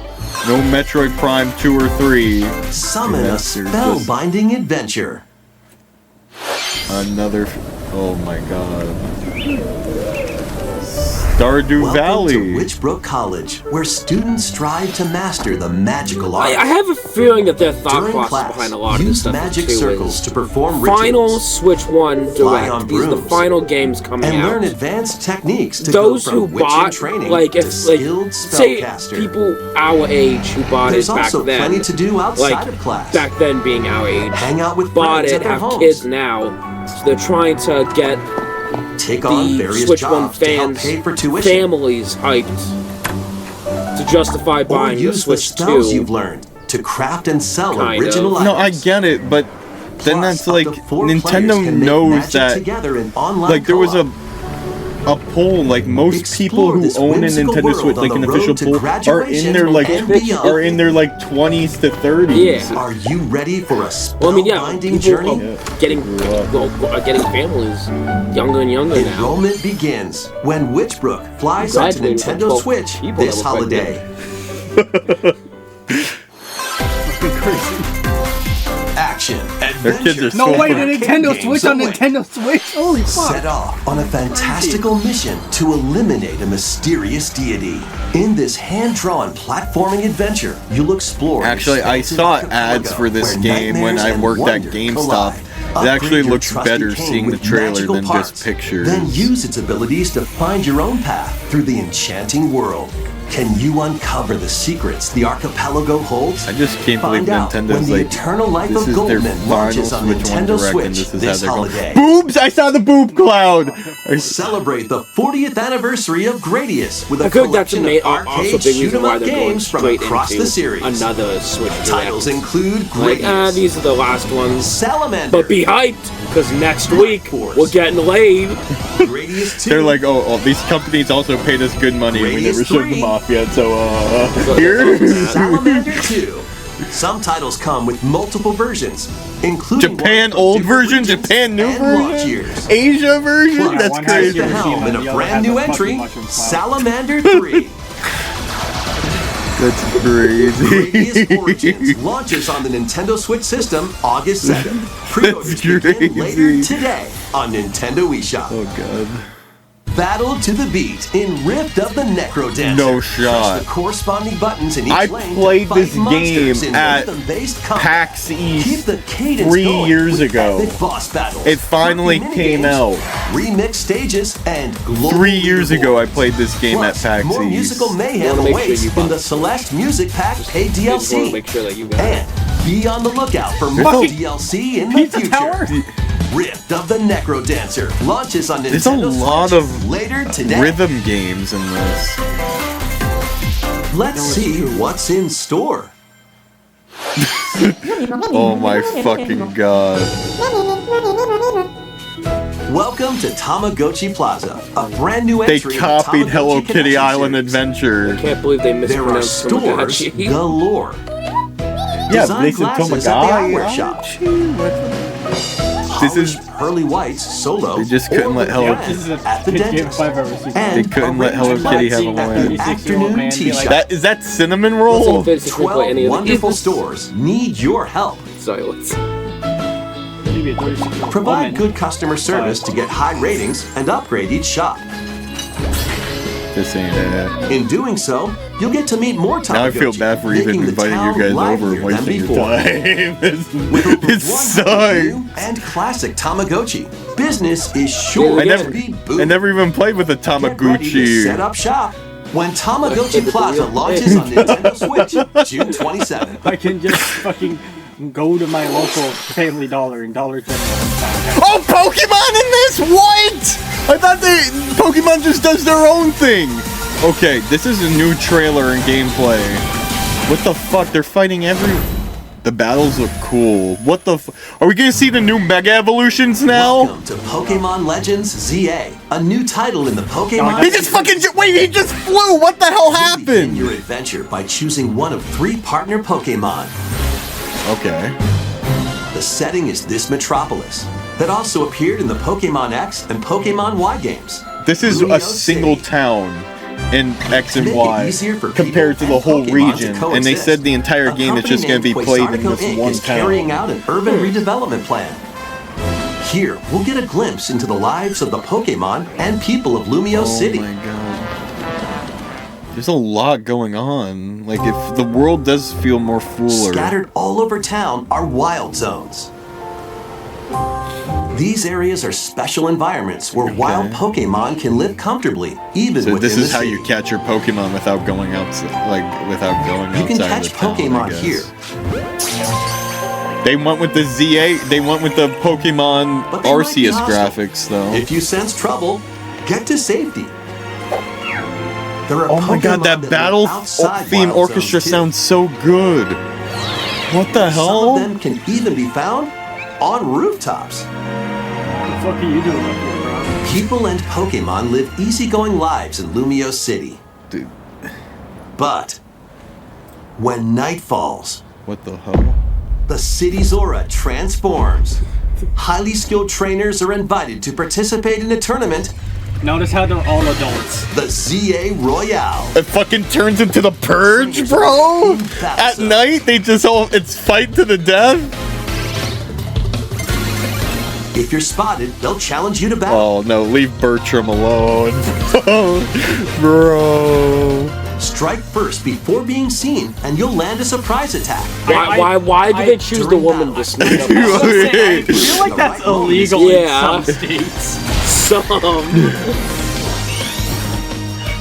Speaker 1: No Metroid Prime 2 or 3.
Speaker 4: Summon a
Speaker 1: That's just
Speaker 4: spellbinding adventure.
Speaker 1: Another. Oh my god. Stardew
Speaker 4: Welcome
Speaker 1: Valley.
Speaker 4: to Witchbrook College, where students strive to master the magical arts.
Speaker 2: I have a feeling that their thought
Speaker 4: During
Speaker 2: process
Speaker 4: class,
Speaker 2: behind a lot of this
Speaker 4: use
Speaker 2: stuff
Speaker 4: magic
Speaker 2: too
Speaker 4: circles
Speaker 2: is
Speaker 4: to perform
Speaker 2: final
Speaker 4: rituals
Speaker 2: Switch 1
Speaker 4: Fly on
Speaker 2: Direct. These are the
Speaker 4: brooms.
Speaker 2: final games coming
Speaker 4: and
Speaker 2: out.
Speaker 4: learn advanced techniques to
Speaker 2: Those
Speaker 4: go
Speaker 2: who
Speaker 4: from witch in
Speaker 2: bought,
Speaker 4: training
Speaker 2: like,
Speaker 4: to
Speaker 2: if, like,
Speaker 4: skilled
Speaker 2: say
Speaker 4: spellcaster.
Speaker 2: people our age who bought
Speaker 4: There's
Speaker 2: it back
Speaker 4: also
Speaker 2: then,
Speaker 4: plenty to do outside
Speaker 2: like,
Speaker 4: of class.
Speaker 2: back then being our age,
Speaker 4: Hang out with
Speaker 2: bought
Speaker 4: friends
Speaker 2: it,
Speaker 4: at their
Speaker 2: have
Speaker 4: homes.
Speaker 2: kids now, so they're trying to get
Speaker 4: Take on
Speaker 2: the
Speaker 4: various
Speaker 2: Switch 1
Speaker 4: jobs to help
Speaker 2: fans,
Speaker 4: pay for tuition.
Speaker 2: families hyped to justify
Speaker 4: Or
Speaker 2: buying the
Speaker 4: use the
Speaker 2: Switch
Speaker 4: spells
Speaker 2: 2.
Speaker 4: you've learned to craft and sell
Speaker 2: Kind
Speaker 4: original
Speaker 2: of.
Speaker 1: No, I
Speaker 4: items.
Speaker 1: get it, but then
Speaker 4: Plus,
Speaker 1: that's
Speaker 4: up
Speaker 1: like
Speaker 4: to 4 players
Speaker 1: Nintendo
Speaker 4: can make
Speaker 1: knows
Speaker 4: magic
Speaker 1: that.
Speaker 4: together in online
Speaker 1: Like there was
Speaker 4: co-op.
Speaker 1: a poll, like most people
Speaker 4: Explore
Speaker 1: who
Speaker 4: this
Speaker 1: own a
Speaker 4: whimsical
Speaker 1: Nintendo
Speaker 4: world
Speaker 1: Switch,
Speaker 4: on
Speaker 1: like
Speaker 4: the
Speaker 1: an
Speaker 4: road
Speaker 1: official
Speaker 4: to
Speaker 1: poll, are in
Speaker 4: graduation
Speaker 1: their like
Speaker 4: and beyond.
Speaker 1: are in their like 20s to 30s.
Speaker 2: Yeah.
Speaker 4: Are you ready for a
Speaker 2: Well, I mean, yeah,
Speaker 4: spellbinding
Speaker 2: people
Speaker 4: journey?
Speaker 2: are getting getting families younger and younger now.
Speaker 4: Enrollment begins when Witchbrook flies onto
Speaker 2: Graduated from
Speaker 4: Nintendo
Speaker 2: 12
Speaker 4: Switch
Speaker 2: people
Speaker 4: this
Speaker 2: that were
Speaker 4: holiday. Action,
Speaker 1: Their kids
Speaker 4: adventure,
Speaker 1: are
Speaker 3: No
Speaker 1: so
Speaker 3: way, the
Speaker 1: fucking
Speaker 3: Nintendo
Speaker 4: games
Speaker 3: Switch on
Speaker 4: await.
Speaker 3: Nintendo Switch? Holy fuck.
Speaker 4: Set off on a fantastical mission to eliminate a mysterious deity. In this hand-drawn platforming adventure, you'll explore. the
Speaker 1: Actually, I
Speaker 4: expansive
Speaker 1: saw
Speaker 4: archipelago
Speaker 1: ads for this
Speaker 4: where
Speaker 1: game when
Speaker 4: nightmares
Speaker 1: I
Speaker 4: and
Speaker 1: worked at
Speaker 4: wonder
Speaker 1: GameStop.
Speaker 4: collide.
Speaker 1: It
Speaker 4: Upgrade
Speaker 1: actually
Speaker 4: your
Speaker 1: looks
Speaker 4: trusty
Speaker 1: better
Speaker 4: cane
Speaker 1: seeing the
Speaker 4: with
Speaker 1: trailer
Speaker 4: magical
Speaker 1: than
Speaker 4: parts.
Speaker 1: just pictures.
Speaker 4: Then use its abilities to find your own path through the enchanting world. Can you uncover the secrets the archipelago holds?
Speaker 1: I just can't believe
Speaker 4: Find out
Speaker 1: Nintendo's
Speaker 4: when the
Speaker 1: like,
Speaker 4: Eternal Life
Speaker 1: this
Speaker 4: of
Speaker 1: is their
Speaker 4: Goldman
Speaker 1: final
Speaker 4: launches on
Speaker 1: Switch 1
Speaker 4: Nintendo
Speaker 1: Direct, and
Speaker 4: Switch
Speaker 1: this is how
Speaker 4: this
Speaker 1: they're going.
Speaker 4: holiday.
Speaker 1: Boobs! I saw the boob cloud!
Speaker 4: Celebrate the 40th anniversary of Gradius with a
Speaker 2: I feel like that's
Speaker 4: collection
Speaker 2: a
Speaker 4: of
Speaker 2: also
Speaker 4: arcade
Speaker 2: big reason
Speaker 4: shoot 'em
Speaker 2: why
Speaker 4: up
Speaker 2: they're going
Speaker 4: games from
Speaker 2: straight
Speaker 4: across
Speaker 2: into
Speaker 4: the series.
Speaker 2: another Switch Direct.
Speaker 4: Titles include
Speaker 2: Like,
Speaker 4: Gradius,
Speaker 2: these are the last ones.
Speaker 4: Salamander,
Speaker 2: But be hyped, because next week
Speaker 4: Force.
Speaker 2: we're getting laid.
Speaker 4: Gradius 2,
Speaker 1: They're like, oh, these companies also paid us good money and we
Speaker 4: Radius
Speaker 1: never showed
Speaker 4: 3.
Speaker 1: them off yet, so, here?
Speaker 4: Salamander 2. Some titles come with multiple versions, including
Speaker 1: Japan
Speaker 4: ones from
Speaker 1: old
Speaker 4: different
Speaker 1: version,
Speaker 4: regions
Speaker 1: Japan new
Speaker 4: and launch
Speaker 1: version,
Speaker 4: years.
Speaker 1: Asia version?
Speaker 4: Plus,
Speaker 1: That's
Speaker 3: one
Speaker 4: takes
Speaker 3: has
Speaker 1: crazy.
Speaker 4: the
Speaker 3: Hiroshima
Speaker 4: helm in
Speaker 3: and
Speaker 4: a
Speaker 3: the other
Speaker 4: brand
Speaker 3: has
Speaker 4: new
Speaker 3: a fucking
Speaker 4: entry,
Speaker 3: mushroom cloud.
Speaker 4: Salamander 3.
Speaker 1: That's crazy.
Speaker 4: Gradius Origins launches on the Nintendo Switch system August 2nd. Pre-orders begin
Speaker 1: crazy.
Speaker 4: later today on Nintendo eShop.
Speaker 1: Oh god.
Speaker 4: Battle to the beat in Rift of the Necrodancer.
Speaker 1: No shot.
Speaker 4: Press the corresponding buttons in each
Speaker 1: I
Speaker 4: lane
Speaker 1: played
Speaker 4: to fight
Speaker 1: this
Speaker 4: monsters
Speaker 1: game
Speaker 4: in
Speaker 1: at
Speaker 4: rhythm-based combat.
Speaker 1: PAX
Speaker 4: Keep
Speaker 1: East
Speaker 4: the cadence
Speaker 1: 3
Speaker 4: going
Speaker 1: years
Speaker 4: with
Speaker 1: ago.
Speaker 4: epic boss battles,
Speaker 1: It finally
Speaker 4: quirky
Speaker 1: came
Speaker 4: minigames,
Speaker 1: out.
Speaker 4: remix stages, and global
Speaker 1: 3 years ago I
Speaker 4: leaderboards.
Speaker 1: played this game
Speaker 4: Plus,
Speaker 1: at PAX
Speaker 4: more
Speaker 1: East.
Speaker 4: musical
Speaker 2: You
Speaker 4: mayhem
Speaker 2: wanna make sure
Speaker 4: awaits
Speaker 2: you
Speaker 4: in
Speaker 2: buy
Speaker 4: the
Speaker 2: it.
Speaker 4: Celeste Music Pack paid
Speaker 2: I just want to
Speaker 4: DLC.
Speaker 2: make sure that you got it.
Speaker 4: And be on the lookout for more
Speaker 1: Fucking
Speaker 4: DLC in the
Speaker 3: Pizza
Speaker 4: future.
Speaker 3: Tower?
Speaker 4: Rift of the Necrodancer launches on
Speaker 1: There's a
Speaker 4: Nintendo
Speaker 1: lot
Speaker 4: Switch
Speaker 1: of
Speaker 4: later today.
Speaker 1: rhythm games in this.
Speaker 4: Let's see what's in store.
Speaker 1: Oh my fucking god.
Speaker 4: Welcome to Tamagotchi Plaza, a brand new
Speaker 1: They
Speaker 4: entry in
Speaker 1: copied
Speaker 4: Tamagotchi
Speaker 1: Hello Kitty
Speaker 4: Connection
Speaker 1: Island
Speaker 4: series.
Speaker 1: Adventure.
Speaker 2: Can't believe they
Speaker 4: There are
Speaker 2: mispronounced
Speaker 4: stores
Speaker 2: Tamagotchi.
Speaker 4: galore.
Speaker 1: Yeah,
Speaker 4: Design
Speaker 1: they said
Speaker 4: glasses at the eyewear
Speaker 1: Tomagai.
Speaker 4: shop.
Speaker 1: This is-
Speaker 4: Pearly White's solo.
Speaker 1: They just couldn't let Hello
Speaker 4: Kitty
Speaker 3: This is a
Speaker 4: at the
Speaker 3: good game
Speaker 4: dentist.
Speaker 3: if I've ever seen.
Speaker 4: And
Speaker 1: They couldn't let Hello
Speaker 4: Orange
Speaker 1: Kitty have a
Speaker 4: Lights at
Speaker 1: Hawaiian.
Speaker 4: the
Speaker 3: 36-year-old
Speaker 4: afternoon
Speaker 3: man
Speaker 4: tea
Speaker 3: be like,
Speaker 4: shop.
Speaker 1: Is that cinnamon
Speaker 2: Let's
Speaker 1: roll?
Speaker 2: see if they play any
Speaker 4: 12
Speaker 2: of the
Speaker 4: wonderful
Speaker 2: games.
Speaker 4: stores need your help.
Speaker 2: Silence.
Speaker 3: Maybe a 36-year-old
Speaker 4: Provide
Speaker 3: woman.
Speaker 4: good customer service to get high ratings and upgrade each shop.
Speaker 1: This ain't it.
Speaker 4: In doing so, you'll get to meet more Tamagotchi.
Speaker 1: Now I feel bad for even
Speaker 4: making the
Speaker 1: inviting
Speaker 4: town
Speaker 1: you guys over
Speaker 4: livelier
Speaker 1: and wasting
Speaker 4: than
Speaker 1: your
Speaker 4: before.
Speaker 1: time.
Speaker 4: With over
Speaker 1: It
Speaker 4: 100
Speaker 1: sucks.
Speaker 4: new and classic Tamagotchi, business is sure
Speaker 1: I
Speaker 4: to
Speaker 1: never,
Speaker 4: be booming.
Speaker 1: I never even played with a
Speaker 4: Get ready to set
Speaker 1: Tamagotchi.
Speaker 4: up shop when Tamagotchi Plaza launches on Nintendo Switch June 27th.
Speaker 3: I can just fucking go to my local Family Dollar and Dollar General.
Speaker 1: Oh, Pokemon in this? What? I thought Pokemon just does their own thing. Okay, this is a new trailer and gameplay. What the fuck? They're fighting The battles look cool. What the Are we gonna see the new Mega Evolutions now?
Speaker 4: Welcome to Pokemon Legends ZA, a new title in the Pokemon.
Speaker 1: He just fucking wait, he just flew! What the hell
Speaker 4: Begin
Speaker 1: happened?
Speaker 4: your adventure by choosing one of 3 partner Pokemon.
Speaker 1: Okay.
Speaker 4: The setting is this metropolis that also appeared in the Pokemon X and Pokemon Y games.
Speaker 1: This is
Speaker 4: Lumio
Speaker 1: a single
Speaker 4: City.
Speaker 1: town in X and
Speaker 4: Make it
Speaker 1: Y
Speaker 4: easier for
Speaker 1: compared to
Speaker 4: people
Speaker 1: the whole
Speaker 4: and Pokemon to
Speaker 1: region. And they
Speaker 4: coexist.
Speaker 1: said the entire
Speaker 4: A
Speaker 1: game is
Speaker 4: company
Speaker 1: just going to be
Speaker 4: named
Speaker 1: played in
Speaker 4: Quasartico
Speaker 1: this
Speaker 4: Inc.
Speaker 1: one
Speaker 4: is carrying
Speaker 1: town.
Speaker 4: out an urban redevelopment plan. Here, we'll get a glimpse into the lives of the Pokemon and people of Lumio City.
Speaker 1: Oh my god. There's a lot going on. Like, if the world does feel more fuller.
Speaker 4: Scattered all over town are wild zones. These areas are special environments where wild Pokemon can live comfortably, even
Speaker 1: So
Speaker 4: within
Speaker 1: this
Speaker 4: the
Speaker 1: is how
Speaker 4: city.
Speaker 1: you catch your Pokemon without going outside, without going
Speaker 4: You
Speaker 1: outside
Speaker 4: can catch
Speaker 1: of the town, I
Speaker 4: Pokemon
Speaker 1: guess.
Speaker 4: here.
Speaker 1: They went with the ZA. They went with the Pokemon
Speaker 4: But they might be
Speaker 1: Arceus
Speaker 4: hostile.
Speaker 1: graphics, though.
Speaker 4: If you sense trouble, get to safety. There are
Speaker 1: Oh my god,
Speaker 4: Pokemon
Speaker 1: that
Speaker 4: live
Speaker 1: battle
Speaker 4: outside
Speaker 1: theme
Speaker 4: wild
Speaker 1: orchestra
Speaker 4: zones, too.
Speaker 1: sounds so good. What the
Speaker 4: Some
Speaker 1: hell?
Speaker 4: of them can even be found on rooftops.
Speaker 3: What the fuck are you doing up here, bro?
Speaker 4: People and Pokemon live easygoing lives in Lumio City.
Speaker 1: Dude,
Speaker 4: But when night falls,
Speaker 1: what the hell?
Speaker 4: the city's aura transforms. Highly skilled trainers are invited to participate in a tournament,
Speaker 3: Notice how they're all adults.
Speaker 4: the ZA Royale.
Speaker 1: It fucking turns into the Purge, bro! At night, they just it's fight to the death?
Speaker 4: If you're spotted, they'll challenge you to battle.
Speaker 1: Oh no, leave Bertram alone. Bro.
Speaker 4: Strike first before being seen, and you'll land a surprise attack.
Speaker 2: Why do they choose the
Speaker 4: during
Speaker 2: woman
Speaker 4: battle.
Speaker 2: to sneak up?
Speaker 3: I feel like that's illegal
Speaker 2: Yeah.
Speaker 3: in some states.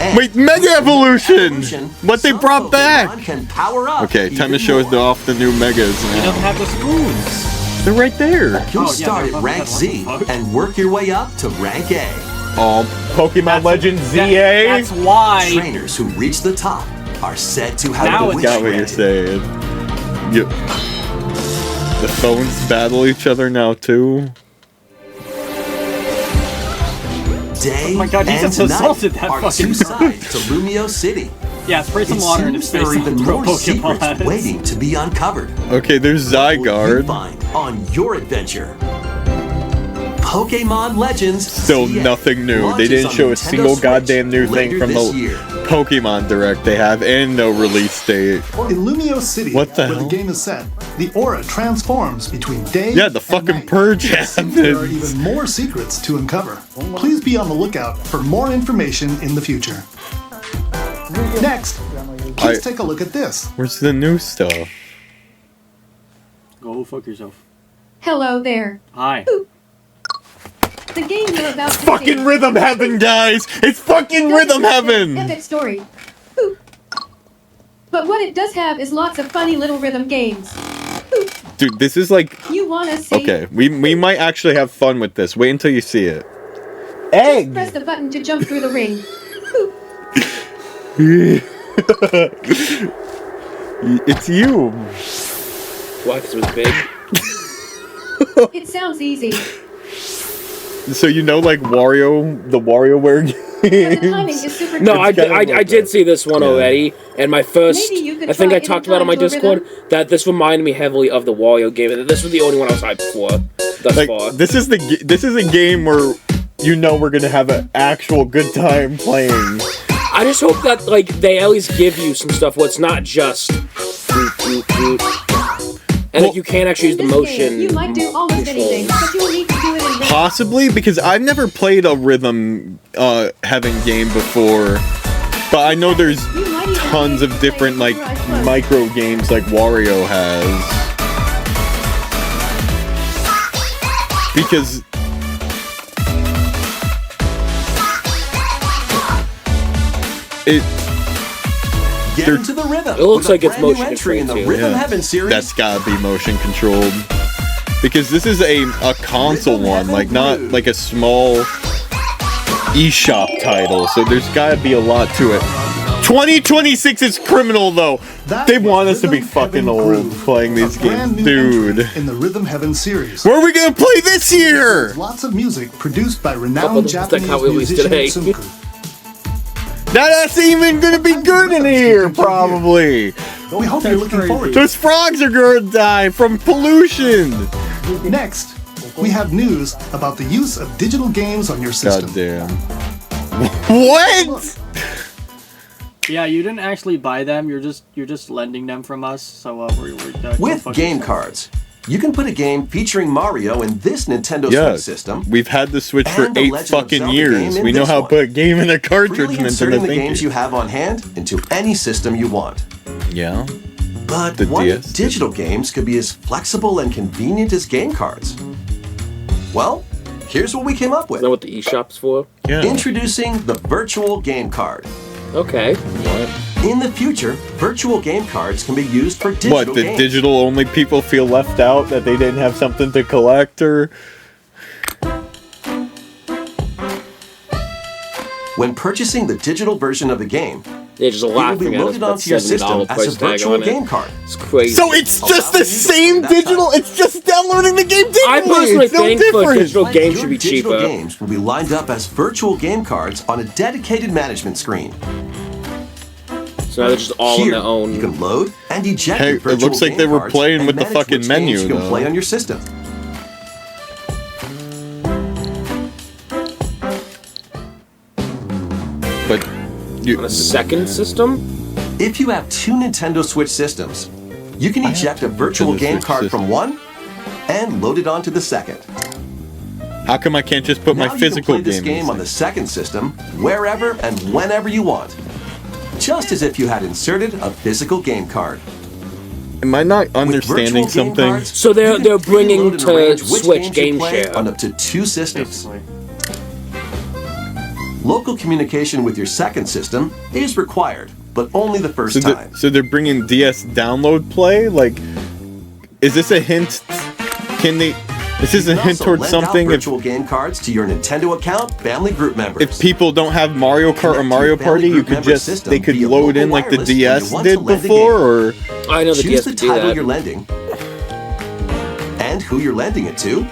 Speaker 4: And
Speaker 1: Wait, Mega Evolution!
Speaker 4: evolution,
Speaker 1: What they
Speaker 4: some
Speaker 1: brought
Speaker 4: Pokemon
Speaker 1: back!
Speaker 4: can power up
Speaker 1: Okay, time to
Speaker 4: even
Speaker 1: show us
Speaker 4: more.
Speaker 1: off the new Megas
Speaker 3: He doesn't
Speaker 1: now.
Speaker 3: have the spoons.
Speaker 1: They're right there.
Speaker 4: You'll
Speaker 3: Oh, yeah,
Speaker 4: start
Speaker 3: they're
Speaker 4: at rank
Speaker 3: above
Speaker 4: Z
Speaker 3: that. What the fuck?
Speaker 4: and work your way up to rank A.
Speaker 1: Oh, Pokemon Legends ZA?
Speaker 3: That's why.
Speaker 4: Trainers who reach the top are said to have
Speaker 3: Now
Speaker 4: the
Speaker 3: it's
Speaker 4: wish
Speaker 1: Got what you're
Speaker 4: granted.
Speaker 1: saying. Yep. The phones battle each other now too.
Speaker 4: Day
Speaker 3: Oh my God, he
Speaker 4: and
Speaker 3: just
Speaker 4: night
Speaker 3: assaulted that
Speaker 4: are
Speaker 3: fucking
Speaker 4: two sides to Lumio City.
Speaker 3: Yeah, spray some
Speaker 4: It
Speaker 3: water in his
Speaker 4: seems there
Speaker 3: face
Speaker 4: are even
Speaker 3: and throw
Speaker 4: more secrets
Speaker 3: Pokemon.
Speaker 4: waiting to be uncovered.
Speaker 1: Okay, there's
Speaker 4: What will you
Speaker 1: Zygarde.
Speaker 4: find on your adventure? Pokemon Legends.
Speaker 1: Still
Speaker 4: ZA
Speaker 1: nothing new. They
Speaker 4: launches
Speaker 1: didn't
Speaker 4: on
Speaker 1: show a
Speaker 4: Nintendo
Speaker 1: single
Speaker 4: Switch
Speaker 1: goddamn new thing
Speaker 4: later
Speaker 1: from
Speaker 4: this
Speaker 1: the
Speaker 4: year.
Speaker 1: Pokemon Direct they have, and no release date.
Speaker 9: In Lumio City,
Speaker 1: What the
Speaker 9: where
Speaker 1: hell?
Speaker 9: the game is set, the aura transforms between day
Speaker 1: Yeah, the
Speaker 9: and
Speaker 1: fucking
Speaker 9: night.
Speaker 1: Purge
Speaker 9: It seems there are
Speaker 1: happens.
Speaker 9: even more secrets to uncover. Please be on the lookout for more information in the future. Next, please take a look at this.
Speaker 1: Where's the new stuff?
Speaker 3: Go fuck yourself.
Speaker 6: Hello there.
Speaker 3: Hi.
Speaker 6: The game you're about to
Speaker 1: Fucking
Speaker 6: see
Speaker 1: Rhythm Heaven, guys! It's fucking Rhythm Heaven!
Speaker 6: Epic story. Boop. But what it does have is lots of funny little rhythm games.
Speaker 1: Dude, this is like
Speaker 6: You wanna see?
Speaker 1: okay. We might actually have fun with this. Wait until you see it. Egg.
Speaker 6: Press the button to jump through the ring.
Speaker 1: It's you.
Speaker 2: Why? 'Cause it was big.
Speaker 6: It sounds easy,
Speaker 1: So you know, like Wario, the WarioWare
Speaker 6: but the timing
Speaker 1: games.
Speaker 6: is super
Speaker 2: No, I did see this one already, and my first,
Speaker 6: Maybe you could
Speaker 2: I think
Speaker 6: try
Speaker 2: I talked about on my
Speaker 6: Intertwined
Speaker 2: Discord, that this reminded me heavily of the Wario game, and this was the only one I was hyped for thus
Speaker 1: Like
Speaker 2: far.
Speaker 1: this is a game where you know we're gonna have an actual good time playing.
Speaker 2: I just hope that, like, they at least give you some stuff where it's not just boop, boop, boop. And that you can actually use the
Speaker 6: In this
Speaker 2: motion.
Speaker 6: game, you might do almost
Speaker 2: controls.
Speaker 6: anything, but you'll need to do it in rhythm.
Speaker 1: Possibly, because I've never played a rhythm having game before, but I know there's
Speaker 6: You might even
Speaker 1: tons
Speaker 6: need
Speaker 1: of
Speaker 6: to
Speaker 1: different
Speaker 6: play
Speaker 1: like
Speaker 6: Samurai Plus.
Speaker 1: micro games like Wario has. Because it
Speaker 4: Get
Speaker 1: They're-
Speaker 4: into the rhythm.
Speaker 2: It looks
Speaker 4: with a
Speaker 2: like it's
Speaker 4: brand new
Speaker 2: motion
Speaker 4: entry in the
Speaker 2: controlled, too.
Speaker 4: Rhythm
Speaker 1: Yeah.
Speaker 4: Heaven series.
Speaker 1: that's gotta be motion controlled. Because this is a console
Speaker 4: Rhythm
Speaker 1: one,
Speaker 4: Heaven
Speaker 1: like not
Speaker 4: Groove.
Speaker 1: like a small eShop title, so there's gotta be a lot to it. 2026 is criminal though.
Speaker 9: That
Speaker 1: They
Speaker 9: was
Speaker 1: want us to be
Speaker 9: Rhythm
Speaker 1: fucking
Speaker 9: Heaven
Speaker 1: old
Speaker 9: Groove,
Speaker 1: playing
Speaker 9: a
Speaker 1: these
Speaker 9: brand
Speaker 1: games,
Speaker 9: new entry
Speaker 1: dude.
Speaker 9: in the Rhythm Heaven series.
Speaker 1: Where are we gonna play this year?
Speaker 9: There's lots of music produced by
Speaker 2: Couple
Speaker 9: renowned
Speaker 2: of the
Speaker 9: Japanese
Speaker 2: How We Released
Speaker 9: musician
Speaker 2: Today.
Speaker 9: Tsunku.
Speaker 1: That's even gonna be good in here, probably.
Speaker 9: We hope you're looking forward to
Speaker 1: Those frogs are gonna die from pollution.
Speaker 9: it. Next, we have news about the use of digital games on your system.
Speaker 1: God damn. What?
Speaker 3: Yeah, you didn't actually buy them. You're just lending them from us. So we're
Speaker 4: With game cards, you can put a game featuring Mario in this Nintendo
Speaker 1: Yeah,
Speaker 4: Switch system.
Speaker 1: we've had the Switch for
Speaker 4: And the
Speaker 1: 8
Speaker 4: Legend of
Speaker 1: fucking
Speaker 4: Zelda
Speaker 1: years.
Speaker 4: game in
Speaker 1: We know
Speaker 4: this
Speaker 1: how to
Speaker 4: one.
Speaker 1: put a game in a cartridge,
Speaker 4: Freely
Speaker 1: Nintendo.
Speaker 4: inserting the
Speaker 1: Thank
Speaker 4: games you have on hand into any system you want.
Speaker 1: Yeah.
Speaker 4: But
Speaker 1: The
Speaker 4: what
Speaker 1: DS?
Speaker 4: if digital games could be as flexible and convenient as game cards? Well, here's what we came up with.
Speaker 2: Is that what the eShop's for?
Speaker 1: Yeah.
Speaker 4: Introducing the virtual game card.
Speaker 2: Okay.
Speaker 1: What?
Speaker 4: In the future, virtual game cards can be used for digital
Speaker 1: What, the
Speaker 4: games.
Speaker 1: digital only people feel left out that they didn't have something to collect, or?
Speaker 4: When purchasing the digital version of the game,
Speaker 2: They're just
Speaker 4: it will
Speaker 2: laughing
Speaker 4: be
Speaker 2: at us
Speaker 4: loaded
Speaker 2: about
Speaker 4: onto your system
Speaker 2: $70
Speaker 4: as a
Speaker 2: price tag
Speaker 4: virtual
Speaker 2: on
Speaker 4: game
Speaker 2: it.
Speaker 4: card.
Speaker 2: It's crazy.
Speaker 1: So it's just the
Speaker 4: Allow you to
Speaker 1: same
Speaker 4: play that
Speaker 1: digital,
Speaker 4: time.
Speaker 1: it's just downloading the game digitally.
Speaker 2: I personally
Speaker 1: It's no
Speaker 2: think for
Speaker 1: different.
Speaker 2: digital games
Speaker 4: Your
Speaker 2: should be
Speaker 4: digital
Speaker 2: cheaper.
Speaker 4: games will be lined up as virtual game cards on a dedicated management screen.
Speaker 2: So now they're just all on
Speaker 4: Here,
Speaker 2: their own.
Speaker 4: you can load and eject
Speaker 1: Hey,
Speaker 4: your
Speaker 1: it
Speaker 4: virtual
Speaker 1: looks like
Speaker 4: game
Speaker 1: they were
Speaker 4: cards
Speaker 1: playing
Speaker 4: and
Speaker 1: with the
Speaker 4: manage
Speaker 1: fucking
Speaker 4: which
Speaker 1: menu,
Speaker 4: games you can
Speaker 1: though.
Speaker 4: play on your system.
Speaker 1: But you,
Speaker 2: On a second system?
Speaker 4: If you have two Nintendo Switch systems, you can eject a virtual
Speaker 1: Nintendo
Speaker 4: game
Speaker 1: Switch
Speaker 4: card
Speaker 1: system.
Speaker 4: from one and load it onto the second.
Speaker 1: how come I can't just put
Speaker 4: Now
Speaker 1: my
Speaker 4: you
Speaker 1: physical
Speaker 4: can play this
Speaker 1: game
Speaker 4: game on the second system wherever and whenever you want, just as if you had inserted a physical game card.
Speaker 1: Am I not
Speaker 4: With
Speaker 1: understanding
Speaker 4: virtual game
Speaker 1: something?
Speaker 4: cards,
Speaker 2: So they're-
Speaker 4: you can
Speaker 2: they're
Speaker 4: freely
Speaker 2: bringing
Speaker 4: load and
Speaker 2: to
Speaker 4: arrange which
Speaker 2: Switch
Speaker 4: games you
Speaker 2: Game
Speaker 4: play
Speaker 2: Share.
Speaker 4: on up to two systems.
Speaker 3: basically.
Speaker 4: Local communication with your second system is required, but only the first
Speaker 1: So,
Speaker 4: time.
Speaker 1: so they're bringing DS download play? Like, is this a hint? Can they? This is a
Speaker 4: You can
Speaker 1: hint
Speaker 4: also
Speaker 1: towards
Speaker 4: lend out
Speaker 1: something. If,
Speaker 4: virtual game cards to your Nintendo account family group members.
Speaker 1: if people don't have Mario Kart or
Speaker 4: Connect
Speaker 1: Mario
Speaker 4: to your family
Speaker 1: Party, you
Speaker 4: group
Speaker 1: could
Speaker 4: member
Speaker 1: just
Speaker 4: system
Speaker 1: they could
Speaker 4: via
Speaker 1: load in
Speaker 4: local
Speaker 1: like the
Speaker 4: wireless when
Speaker 1: DS
Speaker 4: you want to
Speaker 1: did
Speaker 4: lend a
Speaker 1: before, or
Speaker 2: I know the
Speaker 4: Choose
Speaker 2: DS
Speaker 4: the
Speaker 2: could do
Speaker 4: title
Speaker 2: that.
Speaker 4: you're lending and who you're lending it to.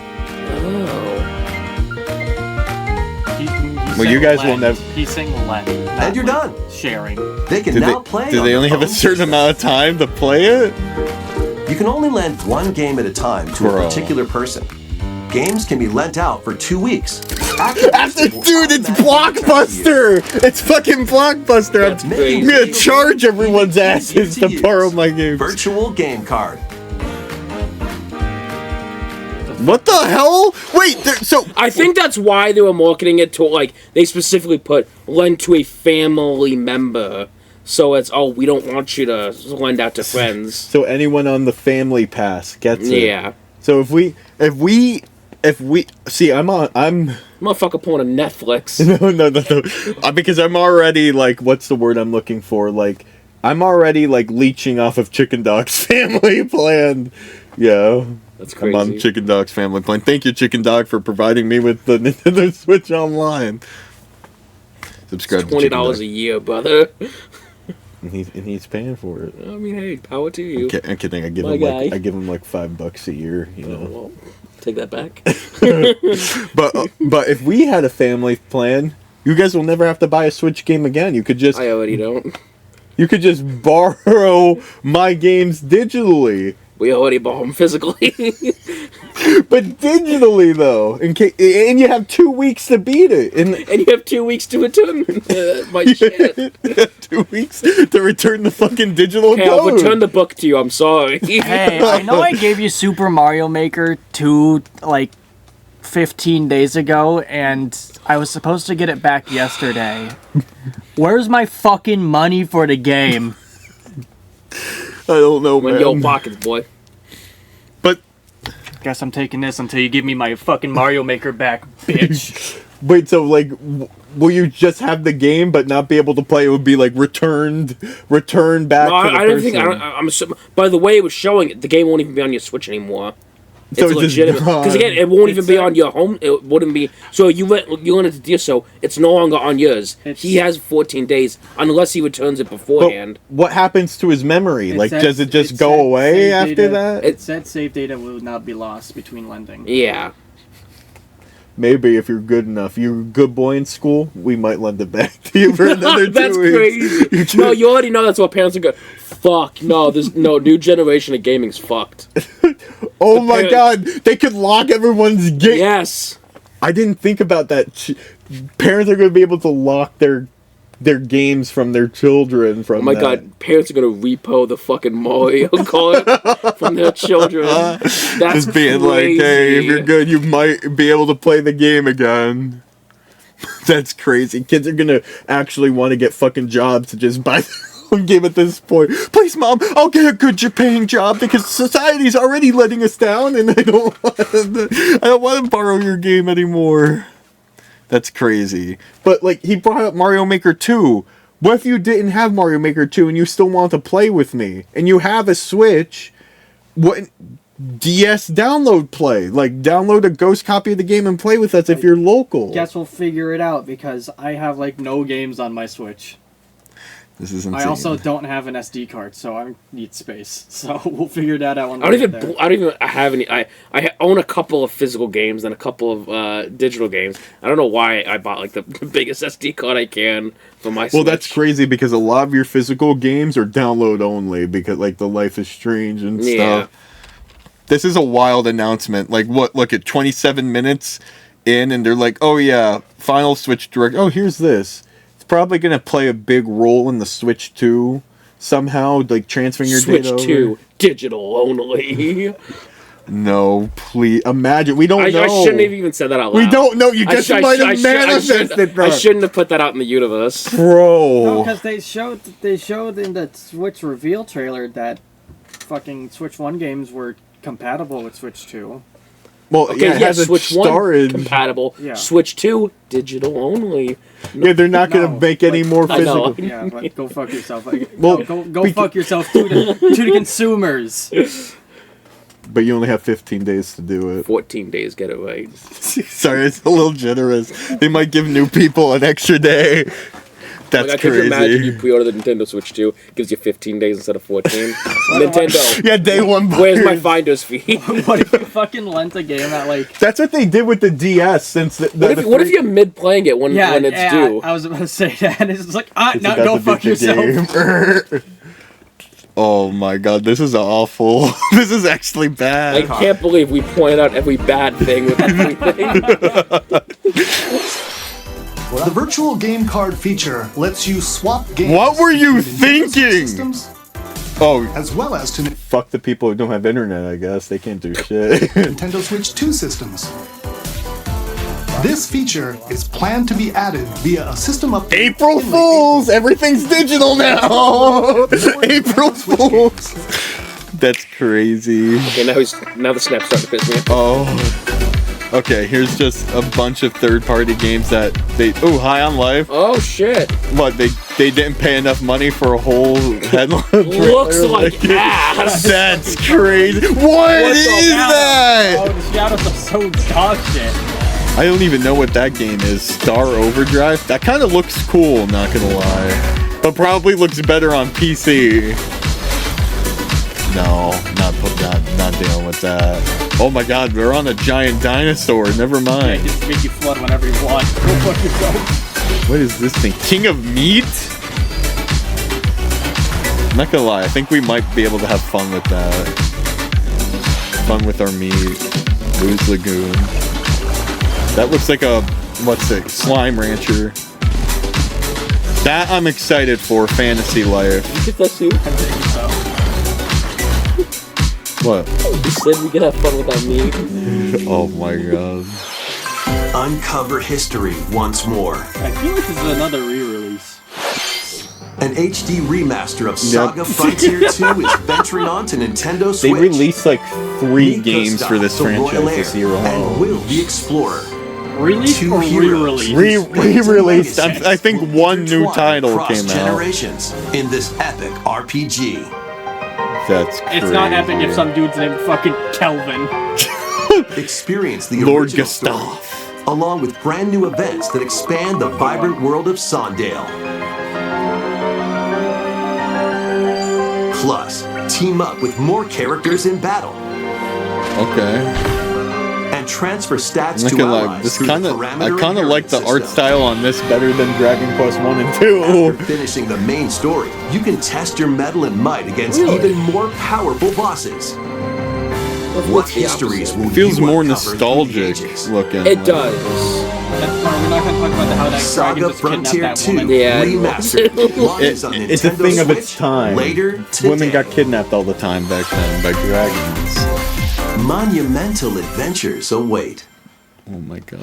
Speaker 1: Well, you guys will never-
Speaker 3: He's saying lend.
Speaker 4: And you're done.
Speaker 3: Sharing.
Speaker 4: They can
Speaker 1: do
Speaker 4: now play.
Speaker 1: they
Speaker 4: on
Speaker 1: only
Speaker 4: their
Speaker 1: have a
Speaker 4: own
Speaker 1: certain
Speaker 4: system.
Speaker 1: amount of time to play it?
Speaker 4: You can only lend one game at a time to
Speaker 1: Bro.
Speaker 4: a particular person. Games can be lent out for 2 weeks.
Speaker 1: After, dude, it's Blockbuster! It's fucking Blockbuster!
Speaker 2: That's
Speaker 1: I'm
Speaker 2: crazy.
Speaker 1: gonna charge everyone's asses to borrow my games.
Speaker 4: Virtual game card.
Speaker 1: What the hell? Wait, so
Speaker 2: I think that's why they were marketing it to, like, they specifically put lend to a family member. So it's, oh, we don't want you to lend out to friends.
Speaker 1: so anyone on the family pass gets it.
Speaker 2: Yeah.
Speaker 1: So if we see, I'm
Speaker 2: Motherfucker pulling a Netflix.
Speaker 1: no. Because I'm already like, what's the word I'm looking for? Like, I'm already like leeching off of Chicken Dog's family plan. Yeah.
Speaker 2: That's
Speaker 1: I'm on
Speaker 2: crazy.
Speaker 1: Chicken Dog's family plan. Thank you, Chicken Dog, for providing me with the Nintendo Switch Online. Subscribe to Chicken
Speaker 2: $20
Speaker 1: Dog.
Speaker 2: a year, brother.
Speaker 1: And he's paying for it.
Speaker 2: I mean, hey, power to you.
Speaker 1: I'm kidding. I give
Speaker 2: My
Speaker 1: him like
Speaker 2: guy.
Speaker 1: I give him like $5 a year. You know.
Speaker 2: Well, take that back.
Speaker 1: But if we had a family plan, You guys will never have to buy a Switch game again. You could just
Speaker 2: I already don't.
Speaker 1: You could just borrow my games digitally.
Speaker 2: We already bought them physically.
Speaker 1: But digitally, though. And you have 2 weeks to beat it. And
Speaker 2: you have 2 weeks to return my shit.
Speaker 1: 2 weeks to return the fucking digital
Speaker 2: Okay,
Speaker 1: code.
Speaker 2: I'll return the book to you. I'm sorry.
Speaker 3: Hey, I know I gave you Super Mario Maker 2, 15 days ago, and I was supposed to get it back yesterday. Where's my fucking money for the game?
Speaker 1: I don't know,
Speaker 2: In
Speaker 1: man.
Speaker 2: your pockets, boy.
Speaker 1: But
Speaker 3: Guess I'm taking this until you give me my fucking Mario Maker back, bitch.
Speaker 1: wait, so will you just have the game but not be able to play? It would be returned back.
Speaker 2: No,
Speaker 1: to the
Speaker 2: I don't
Speaker 1: person.
Speaker 2: think. I'm assuming. By the way it was showing, the game won't even be on your Switch anymore.
Speaker 1: So
Speaker 2: It's
Speaker 1: it's just
Speaker 2: legitimate because again, it won't even be on your home. It wouldn't be. So you let it to deal. So it's no longer on yours. He has 14 days unless he returns it
Speaker 1: But
Speaker 2: beforehand.
Speaker 1: what happens to his memory? Does it just go away after that?
Speaker 3: It said save data will not be lost between lending.
Speaker 2: Yeah.
Speaker 1: Maybe if you're good enough, you're a good boy in school, we might lend it back to you for another 2
Speaker 2: That's
Speaker 1: weeks.
Speaker 2: crazy. No, you already know that's what parents are going. Fuck no, there's no new generation of gaming's fucked.
Speaker 1: Oh my god, they could lock everyone's game.
Speaker 2: Yes.
Speaker 1: I didn't think about that. Parents are going to be able to lock their games from their children from
Speaker 2: Oh my
Speaker 1: that.
Speaker 2: god, parents are gonna repo the fucking Mario card from their children. That's
Speaker 1: Just being
Speaker 2: crazy.
Speaker 1: hey, if you're good, you might be able to play the game again. That's crazy. Kids are gonna actually want to get fucking jobs to just buy their own game at this point. Please, Mom, I'll get a good paying job because society's already letting us down, and I don't want to borrow your game anymore. That's crazy. But he brought up Mario Maker 2. What if you didn't have Mario Maker 2 and you still want to play with me and you have a Switch? What DS download play? Download a ghost copy of the game and play with us if you're local.
Speaker 3: Guess we'll figure it out because I have no games on my Switch.
Speaker 1: This is insane.
Speaker 3: I also don't have an SD card, so I need space. So we'll figure that out when
Speaker 2: I
Speaker 3: we
Speaker 2: don't
Speaker 3: get
Speaker 2: even.
Speaker 3: there.
Speaker 2: I don't even have any. I own a couple of physical games and a couple of digital games. I don't know why I bought the biggest SD card I can for my.
Speaker 1: Well,
Speaker 2: Switch.
Speaker 1: that's crazy because a lot of your physical games are download only because the Life is Strange and stuff. This is a wild announcement. Look at 27 minutes in and they're like, "Oh yeah, final Switch Direct. Oh, here's this." Probably gonna play a big role in the Switch 2 somehow, transferring your
Speaker 2: Switch
Speaker 1: data over.
Speaker 2: 2 digital only.
Speaker 1: No, please imagine. We don't know.
Speaker 2: I shouldn't have even said that out loud.
Speaker 1: We don't know. You just might have manifested, bro.
Speaker 2: I shouldn't have put that out in the universe,
Speaker 1: bro.
Speaker 3: No, because they showed in the Switch reveal trailer that fucking Switch 1 games were compatible with Switch 2.
Speaker 1: Well,
Speaker 2: Okay,
Speaker 1: yeah, it has
Speaker 2: Switch
Speaker 1: a storage.
Speaker 2: 1 compatible.
Speaker 3: Yeah.
Speaker 2: Switch 2 digital only.
Speaker 1: Yeah, they're not gonna
Speaker 3: No,
Speaker 1: make any more
Speaker 2: I know.
Speaker 1: physical.
Speaker 3: Yeah, but go fuck yourself.
Speaker 1: Well,
Speaker 3: Go fuck yourself to the consumers.
Speaker 1: But you only have 15 days to do it.
Speaker 2: 14 days, get it right.
Speaker 1: Sorry, it's a little generous. They might give new people an extra day. That's
Speaker 2: I
Speaker 1: crazy.
Speaker 2: can imagine you pre-order the Nintendo Switch 2, gives you 15 days instead of 14. Nintendo.
Speaker 1: Yeah, day one.
Speaker 2: Where's my
Speaker 1: buyers.
Speaker 2: finder's fee?
Speaker 3: What if you fucking lent a game at
Speaker 1: That's what they did with the DS since the
Speaker 2: What if you're mid playing it when it's due?
Speaker 3: I was about to say that. It's like,
Speaker 1: It's
Speaker 3: no,
Speaker 1: about
Speaker 3: go
Speaker 1: to
Speaker 3: fuck
Speaker 1: beat the
Speaker 3: yourself.
Speaker 1: game. Oh my god, this is awful. This is actually
Speaker 2: I
Speaker 1: bad.
Speaker 2: can't believe we pointed out every bad thing with everything.
Speaker 9: The virtual game card feature lets you swap games.
Speaker 1: What were you
Speaker 9: to Nintendo
Speaker 1: thinking?
Speaker 9: Systems,
Speaker 1: Oh,
Speaker 9: as well as to
Speaker 1: fuck the people who don't have internet, I guess. They can't do shit.
Speaker 9: Nintendo Switch 2 systems. This feature is planned to be added via a system update.
Speaker 1: April
Speaker 9: in late
Speaker 1: Fools! Everything's digital now! April Fools! That's crazy.
Speaker 2: Okay, now the snap's starting to piss me off.
Speaker 1: Oh. Okay, here's just a bunch of third-party games that they... Oh, High on Life.
Speaker 2: Oh shit!
Speaker 1: What, they didn't pay enough money for a whole headline?
Speaker 2: Looks like ass!
Speaker 1: That's crazy. What is that?
Speaker 3: Oh, the shadows are so dog shit.
Speaker 1: I don't even know what that game is. Star Overdrive? That kind of looks cool, not gonna lie. But probably looks better on PC. No, not dealing with that. Oh my god, we're on a giant dinosaur. Never
Speaker 3: Yeah,
Speaker 1: mind.
Speaker 3: just make you flood whenever you want. Go fuck yourself.
Speaker 1: What is this thing? King of Meat? I'm not gonna lie, I think we might be able to have fun with that. Fun with our meat. Booze Lagoon. That looks like a, what's it? Slime Rancher. That I'm excited for, Fantasy Life.
Speaker 2: You think that's you?
Speaker 3: I think so.
Speaker 1: What?
Speaker 2: You said we could have fun with our meat.
Speaker 1: Oh my god.
Speaker 4: Uncover history once more.
Speaker 3: I feel like this is another re-release.
Speaker 4: An HD remaster of Saga Frontier 2 is venturing on to Nintendo Switch.
Speaker 1: They released like 3
Speaker 4: Meet
Speaker 1: games
Speaker 4: Gustav,
Speaker 1: for this
Speaker 4: the Royal
Speaker 1: franchise
Speaker 4: Heir,
Speaker 1: this year
Speaker 4: and
Speaker 1: alone.
Speaker 4: Will the Explorer.
Speaker 3: Released
Speaker 4: Two
Speaker 3: or
Speaker 4: heroes.
Speaker 3: re-released?
Speaker 1: Re-released. I think
Speaker 4: Will
Speaker 1: one new
Speaker 4: intertwine
Speaker 1: title
Speaker 4: across
Speaker 1: came out.
Speaker 4: generations in this epic RPG.
Speaker 1: That's crazy.
Speaker 3: It's not epic if some dude's named fucking Kelvin.
Speaker 4: Experience the
Speaker 1: Lord
Speaker 4: original
Speaker 1: Gustav.
Speaker 4: story, along with brand new events that expand the vibrant world of Sondale. Plus, team up with more characters in battle
Speaker 1: Okay.
Speaker 4: and transfer stats
Speaker 1: I'm not
Speaker 4: to
Speaker 1: gonna lie,
Speaker 4: allies
Speaker 1: this
Speaker 4: through the
Speaker 1: I
Speaker 4: parameter
Speaker 1: kind of like the
Speaker 4: inheritance
Speaker 1: art
Speaker 4: system.
Speaker 1: style on this better than Dragon Quest 1 and 2.
Speaker 4: After finishing the main story, you can test your mettle and might against even more powerful bosses. What histories will
Speaker 1: Feels
Speaker 4: you
Speaker 1: more
Speaker 4: uncover through the
Speaker 1: nostalgic
Speaker 4: ages?
Speaker 1: looking.
Speaker 2: It does.
Speaker 3: We're not gonna talk about how that
Speaker 4: Saga
Speaker 3: dragon just kidnapped
Speaker 4: Frontier
Speaker 3: that
Speaker 4: 2
Speaker 3: woman.
Speaker 2: Yeah.
Speaker 4: Remastered launches on
Speaker 1: It's a
Speaker 4: Nintendo
Speaker 1: thing of its
Speaker 4: Switch
Speaker 1: time.
Speaker 4: later today.
Speaker 1: Women got kidnapped all the time back then by dragons.
Speaker 4: Monumental adventures await.
Speaker 1: Oh my god.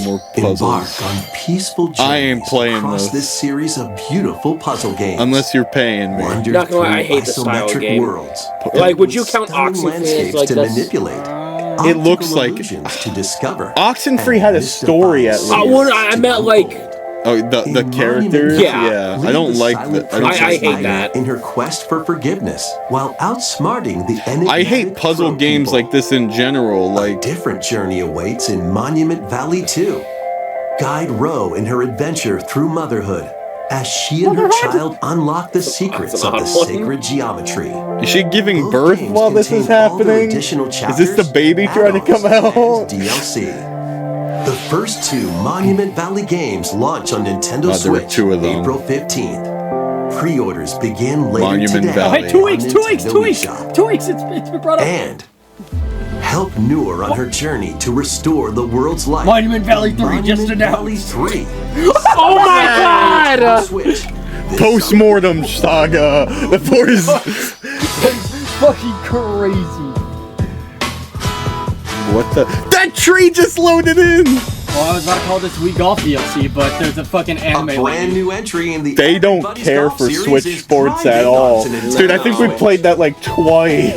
Speaker 1: More
Speaker 4: Embark
Speaker 1: puzzles.
Speaker 4: on peaceful journeys
Speaker 1: I ain't playing
Speaker 4: across
Speaker 1: this.
Speaker 4: this series of beautiful puzzle games.
Speaker 1: Unless you're paying me.
Speaker 4: Wander
Speaker 2: Not gonna lie, I
Speaker 4: through
Speaker 2: hate this style of
Speaker 4: isometric
Speaker 2: game.
Speaker 4: worlds.
Speaker 2: Like, would you
Speaker 4: with
Speaker 2: count
Speaker 4: stunning
Speaker 2: Oxenfree as
Speaker 4: landscapes
Speaker 2: like
Speaker 4: to
Speaker 2: this?
Speaker 4: manipulate?
Speaker 1: It looks
Speaker 4: Optical
Speaker 1: like-
Speaker 4: illusions to discover.
Speaker 1: Oxenfree had a
Speaker 4: and
Speaker 1: story at
Speaker 4: mystified
Speaker 1: least.
Speaker 2: I meant like.
Speaker 1: Oh, the characters?
Speaker 2: Yeah.
Speaker 1: I don't like the.
Speaker 2: I hate that.
Speaker 4: In her quest for forgiveness, while outsmarting the enemy.
Speaker 1: I hate puzzle games like this in general. Like,
Speaker 4: Different journey awaits in Monument Valley 2. Guide Ro in her adventure through motherhood as she and her child unlock the secrets of the sacred geometry.
Speaker 1: is she giving
Speaker 4: Both
Speaker 1: birth
Speaker 4: games
Speaker 1: while this is
Speaker 4: contain all their
Speaker 1: happening?
Speaker 4: additional
Speaker 1: Is this
Speaker 4: chapters,
Speaker 1: the baby trying to come
Speaker 4: add-ons,
Speaker 1: out?
Speaker 4: and DLC. The first 2 Monument Valley games launch on Nintendo
Speaker 1: There were
Speaker 4: Switch
Speaker 1: 2 of them.
Speaker 4: April 15th. Pre-orders begin later
Speaker 1: Monument
Speaker 4: today.
Speaker 1: Valley.
Speaker 3: Hey, 2 weeks,
Speaker 4: on
Speaker 3: 2 weeks,
Speaker 4: Nintendo
Speaker 3: 2 weeks,
Speaker 4: eShop.
Speaker 3: 2 weeks. It's been brought up.
Speaker 4: And help Noor on her journey to restore the world's life.
Speaker 3: Monument Valley 3
Speaker 4: Monument
Speaker 3: just
Speaker 4: Valley
Speaker 3: announced.
Speaker 4: 3.
Speaker 2: Oh my god!
Speaker 4: Switch. This
Speaker 1: Postmortem saga. The force.
Speaker 3: Fucking crazy.
Speaker 1: What the? That tree just loaded in.
Speaker 3: Well, I was about to call this Wii Golf DLC, but there's a fucking
Speaker 4: A
Speaker 3: anime.
Speaker 4: brand
Speaker 3: lady.
Speaker 4: new entry in the
Speaker 1: They
Speaker 4: Epic
Speaker 1: don't
Speaker 4: Buddies
Speaker 1: care
Speaker 4: Golf
Speaker 1: for
Speaker 4: series
Speaker 1: Switch
Speaker 4: is
Speaker 1: sports
Speaker 4: grinding
Speaker 1: at
Speaker 4: on
Speaker 1: all.
Speaker 4: to Nintendo
Speaker 1: Dude, I think we
Speaker 4: Switch.
Speaker 1: played that like twice.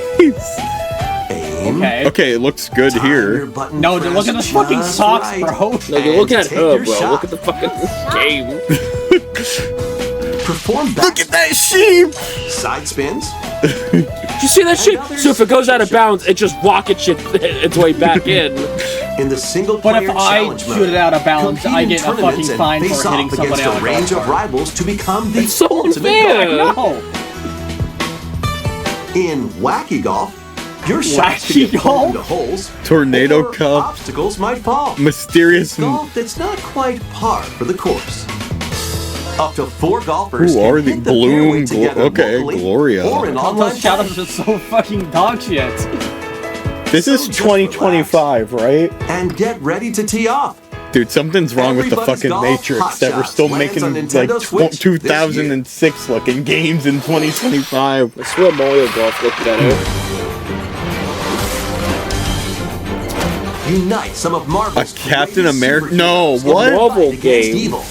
Speaker 4: Aim.
Speaker 3: Okay.
Speaker 1: Okay, it looks good
Speaker 4: Time your
Speaker 1: here.
Speaker 4: button
Speaker 3: No, dude, look at the
Speaker 4: press
Speaker 3: fucking
Speaker 4: just
Speaker 3: socks,
Speaker 4: right.
Speaker 3: bro.
Speaker 2: No, you're
Speaker 4: And
Speaker 2: looking at
Speaker 4: take
Speaker 2: her,
Speaker 4: your
Speaker 2: bro.
Speaker 4: shot.
Speaker 2: Look at the fucking game.
Speaker 4: Perform back.
Speaker 1: Look at that sheep.
Speaker 4: Side spins.
Speaker 2: Did you see that shit? So if it goes out of bounds, it just rocket shit its way back in.
Speaker 4: In the single
Speaker 3: But
Speaker 4: player
Speaker 3: if I
Speaker 4: challenge mode,
Speaker 3: shoot it out of bounds,
Speaker 4: compete
Speaker 3: I
Speaker 4: in
Speaker 3: get a
Speaker 4: tournaments
Speaker 3: fucking
Speaker 4: and
Speaker 3: fine
Speaker 4: face
Speaker 3: for hitting
Speaker 4: off
Speaker 3: somebody
Speaker 4: against
Speaker 3: on
Speaker 4: a
Speaker 3: a golf
Speaker 4: range of
Speaker 3: cart.
Speaker 4: rivals to become the
Speaker 2: It's so
Speaker 4: ultimate
Speaker 2: unfair.
Speaker 4: golfer.
Speaker 3: No.
Speaker 4: In Wacky Golf, your shots
Speaker 3: Wacky
Speaker 4: can get pulled
Speaker 3: Golf?
Speaker 4: into holes.
Speaker 1: Tornado
Speaker 4: or
Speaker 1: Cup.
Speaker 4: Obstacles might fall.
Speaker 1: Mysterious.
Speaker 4: Golf that's not quite par for the course. Up to 4 golfers
Speaker 1: Who
Speaker 4: can
Speaker 1: are the
Speaker 4: hit the fairway
Speaker 1: Bloom?
Speaker 4: together
Speaker 1: Okay,
Speaker 4: locally
Speaker 1: Gloria.
Speaker 4: or in
Speaker 3: All
Speaker 4: online
Speaker 3: those shadows
Speaker 4: play.
Speaker 3: are so fucking dog shit.
Speaker 1: This is
Speaker 4: So just
Speaker 1: 2025, right?
Speaker 4: And get ready to tee off.
Speaker 1: Dude, something's wrong with the
Speaker 4: Everybody's
Speaker 1: fucking
Speaker 4: Golf
Speaker 1: Matrix
Speaker 4: Hot
Speaker 1: that we're
Speaker 4: Shots
Speaker 1: still
Speaker 4: lands
Speaker 1: making
Speaker 4: on
Speaker 1: like
Speaker 4: Nintendo Switch this
Speaker 1: 2006 looking games in 2025.
Speaker 2: I swear Mario Golf looked better.
Speaker 4: Unite some of Marvel's
Speaker 1: A Captain
Speaker 4: greatest
Speaker 1: America-
Speaker 4: superheroes
Speaker 1: No,
Speaker 4: in
Speaker 1: what?
Speaker 4: the
Speaker 2: Marvel
Speaker 4: fight against
Speaker 2: game.
Speaker 4: evil.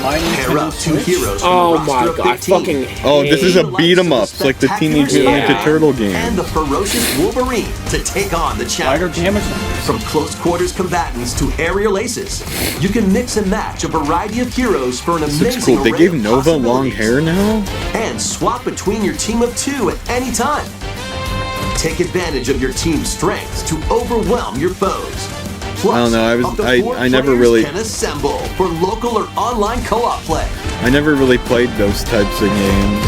Speaker 3: My
Speaker 4: Pair
Speaker 3: Nintendo
Speaker 4: up 2
Speaker 3: Switch.
Speaker 4: heroes from
Speaker 2: Oh
Speaker 4: the
Speaker 2: my
Speaker 4: roster of
Speaker 2: god, I
Speaker 4: 15.
Speaker 2: fucking
Speaker 1: Oh, this is a
Speaker 2: hate-
Speaker 1: beat 'em up. It's like the Teenage Mutant
Speaker 2: Yeah.
Speaker 1: Ninja Turtle game.
Speaker 4: And the ferocious Wolverine to take on the
Speaker 3: Lighter
Speaker 4: challenge.
Speaker 3: damage.
Speaker 4: From close quarters combatants to aerial aces, you can mix and match a variety of heroes for an
Speaker 1: This
Speaker 4: amazing
Speaker 1: looks cool. They
Speaker 4: array
Speaker 1: gave
Speaker 4: of
Speaker 1: Nova long
Speaker 4: possibilities.
Speaker 1: hair now?
Speaker 4: And swap between your team of 2 at any time. Take advantage of your team's strengths to overwhelm your foes. Plus,
Speaker 1: I don't know,
Speaker 4: up to 4
Speaker 1: I never
Speaker 4: players
Speaker 1: really-
Speaker 4: can assemble for local or online co-op play.
Speaker 1: I never really played those types of games.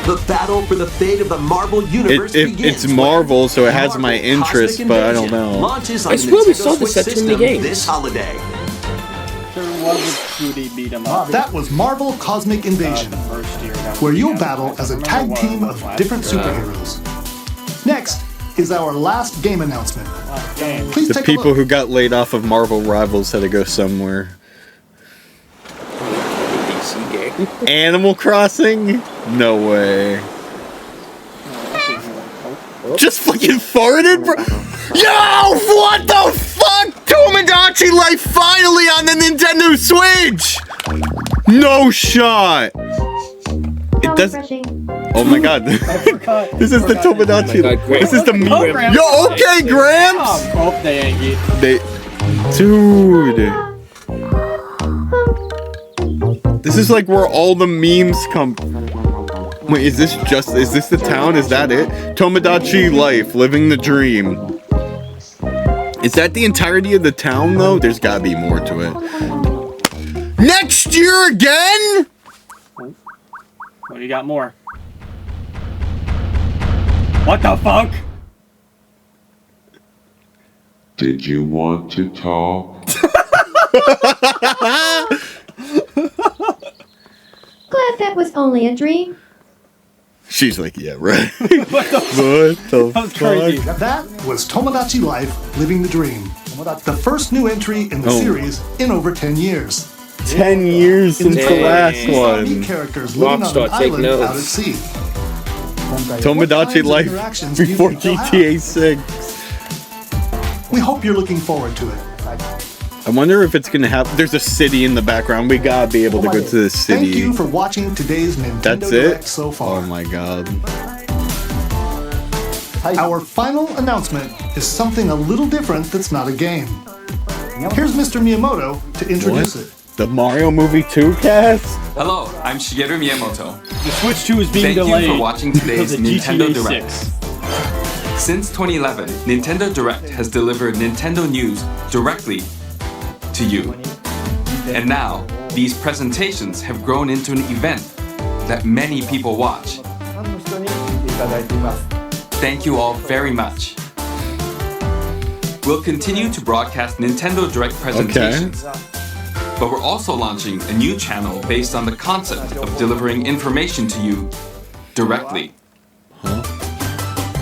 Speaker 4: The battle for the fate of the Marvel Universe begins.
Speaker 1: It's Marvel, so it has my
Speaker 4: Marvel
Speaker 1: interest,
Speaker 4: Cosmic
Speaker 1: but I don't
Speaker 4: Invasion
Speaker 1: know.
Speaker 4: launches on
Speaker 2: I
Speaker 4: the
Speaker 2: swear we
Speaker 4: Nintendo
Speaker 2: saw this
Speaker 4: Switch
Speaker 2: at too many
Speaker 4: system
Speaker 2: games.
Speaker 4: this holiday.
Speaker 3: There was a 2D beat 'em up.
Speaker 9: That was Marvel Cosmic Invasion,
Speaker 3: First year that
Speaker 9: where
Speaker 3: was
Speaker 9: you'll
Speaker 3: the
Speaker 9: battle as a
Speaker 3: remember
Speaker 9: tag
Speaker 3: what
Speaker 9: team
Speaker 3: it was
Speaker 9: of
Speaker 3: last
Speaker 9: different
Speaker 3: year.
Speaker 9: superheroes. Next is our last game announcement.
Speaker 3: Game.
Speaker 9: Please
Speaker 1: The
Speaker 9: take a
Speaker 1: people
Speaker 9: look.
Speaker 1: who got laid off of Marvel Rivals had to go somewhere.
Speaker 2: DC game.
Speaker 1: Animal Crossing? No way. Just fucking farted, bro. Yo, what the fuck? Tomodachi Life finally on the Nintendo Switch. No shot. It does. Oh my god. This is the Tomodachi.
Speaker 2: Oh my God,
Speaker 1: This is the meme.
Speaker 3: Gramps.
Speaker 1: Yo, okay, Gramps.
Speaker 3: Oh, they ain't get.
Speaker 1: Dude. This is like where all the memes come. Wait, is this the town? Is that it? Tomodachi Life, living the dream. Is that the entirety of the town though? There's gotta be more to it. Next year again?
Speaker 3: What do you got more? What the fuck?
Speaker 10: Did you want to talk?
Speaker 6: Glad that was only a dream.
Speaker 1: She's like, yeah, right. What the
Speaker 3: That was crazy.
Speaker 9: That was Tomodachi Life, Living the Dream. The first new entry in the
Speaker 1: Oh.
Speaker 9: series in over 10 years.
Speaker 1: 10 years since the
Speaker 2: Dang.
Speaker 1: last
Speaker 9: We saw neat
Speaker 1: one.
Speaker 9: characters living on
Speaker 2: Rockstar,
Speaker 9: an
Speaker 2: take
Speaker 9: island
Speaker 2: notes.
Speaker 9: out at sea.
Speaker 1: Tomodachi
Speaker 9: kinds of
Speaker 1: Life
Speaker 9: interactions do you
Speaker 1: before
Speaker 9: think they'll
Speaker 1: GTA 6.
Speaker 9: We hope you're looking forward to it.
Speaker 1: I wonder if it's gonna have. There's a city in the background. We gotta be able to go to the
Speaker 9: Thank
Speaker 1: city.
Speaker 9: you for watching today's Nintendo
Speaker 1: That's
Speaker 9: Direct
Speaker 1: it?
Speaker 9: so far.
Speaker 1: Oh my god.
Speaker 9: Our final announcement is something a little different that's not a game. Here's Mr. Miyamoto to introduce it.
Speaker 1: The Mario Movie 2 cast?
Speaker 11: Hello, I'm Shigeru Miyamoto.
Speaker 3: The Switch 2 is being
Speaker 11: Thank
Speaker 3: delayed.
Speaker 11: you for watching today's
Speaker 3: because of
Speaker 11: Nintendo
Speaker 3: GTA
Speaker 11: Direct.
Speaker 3: 6.
Speaker 11: Since 2011, Nintendo Direct has delivered Nintendo news directly to you. And now, these presentations have grown into an event that many people watch. Thank you all very much. We'll continue to broadcast Nintendo Direct presentations, but we're also launching a new channel based on the concept of delivering information to you directly.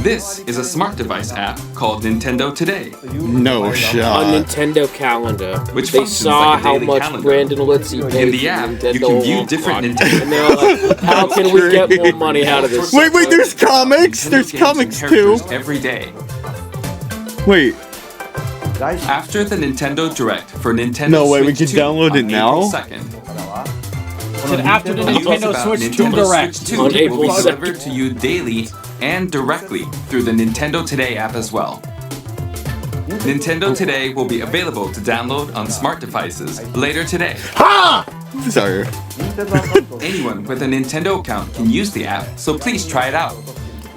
Speaker 11: This is a smart device app called Nintendo Today,
Speaker 1: No
Speaker 2: On
Speaker 1: shot.
Speaker 2: Nintendo Calendar,
Speaker 11: which
Speaker 2: they
Speaker 11: functions
Speaker 2: saw
Speaker 11: like a
Speaker 2: how
Speaker 11: daily
Speaker 2: much
Speaker 11: calendar.
Speaker 2: Brandon Litzy paid
Speaker 11: In the
Speaker 2: for
Speaker 11: app,
Speaker 2: Nintendo
Speaker 11: you can view
Speaker 2: Walmart.
Speaker 11: different
Speaker 2: And
Speaker 11: Nintendo.
Speaker 2: they were like, how can we get more money out of this?
Speaker 1: Wait, there's comics?
Speaker 11: Nintendo
Speaker 1: There's
Speaker 11: games and
Speaker 1: comics too.
Speaker 11: characters every day.
Speaker 1: Wait,
Speaker 11: After the Nintendo Direct for Nintendo
Speaker 1: No way, we
Speaker 11: Switch
Speaker 1: can
Speaker 11: 2
Speaker 1: download
Speaker 11: on
Speaker 1: it now?
Speaker 11: April 2nd.
Speaker 3: Said after the
Speaker 11: News
Speaker 3: Nintendo
Speaker 11: about
Speaker 3: Switch 2
Speaker 11: Nintendo
Speaker 3: Direct.
Speaker 11: Switch 2
Speaker 2: On
Speaker 11: will be
Speaker 2: April
Speaker 11: delivered
Speaker 2: 2nd.
Speaker 11: to you daily and directly through the Nintendo Today app as well. Nintendo Today will be available to download on smart devices later today.
Speaker 1: sorry.
Speaker 11: Anyone with a Nintendo account can use the app, so please try it out.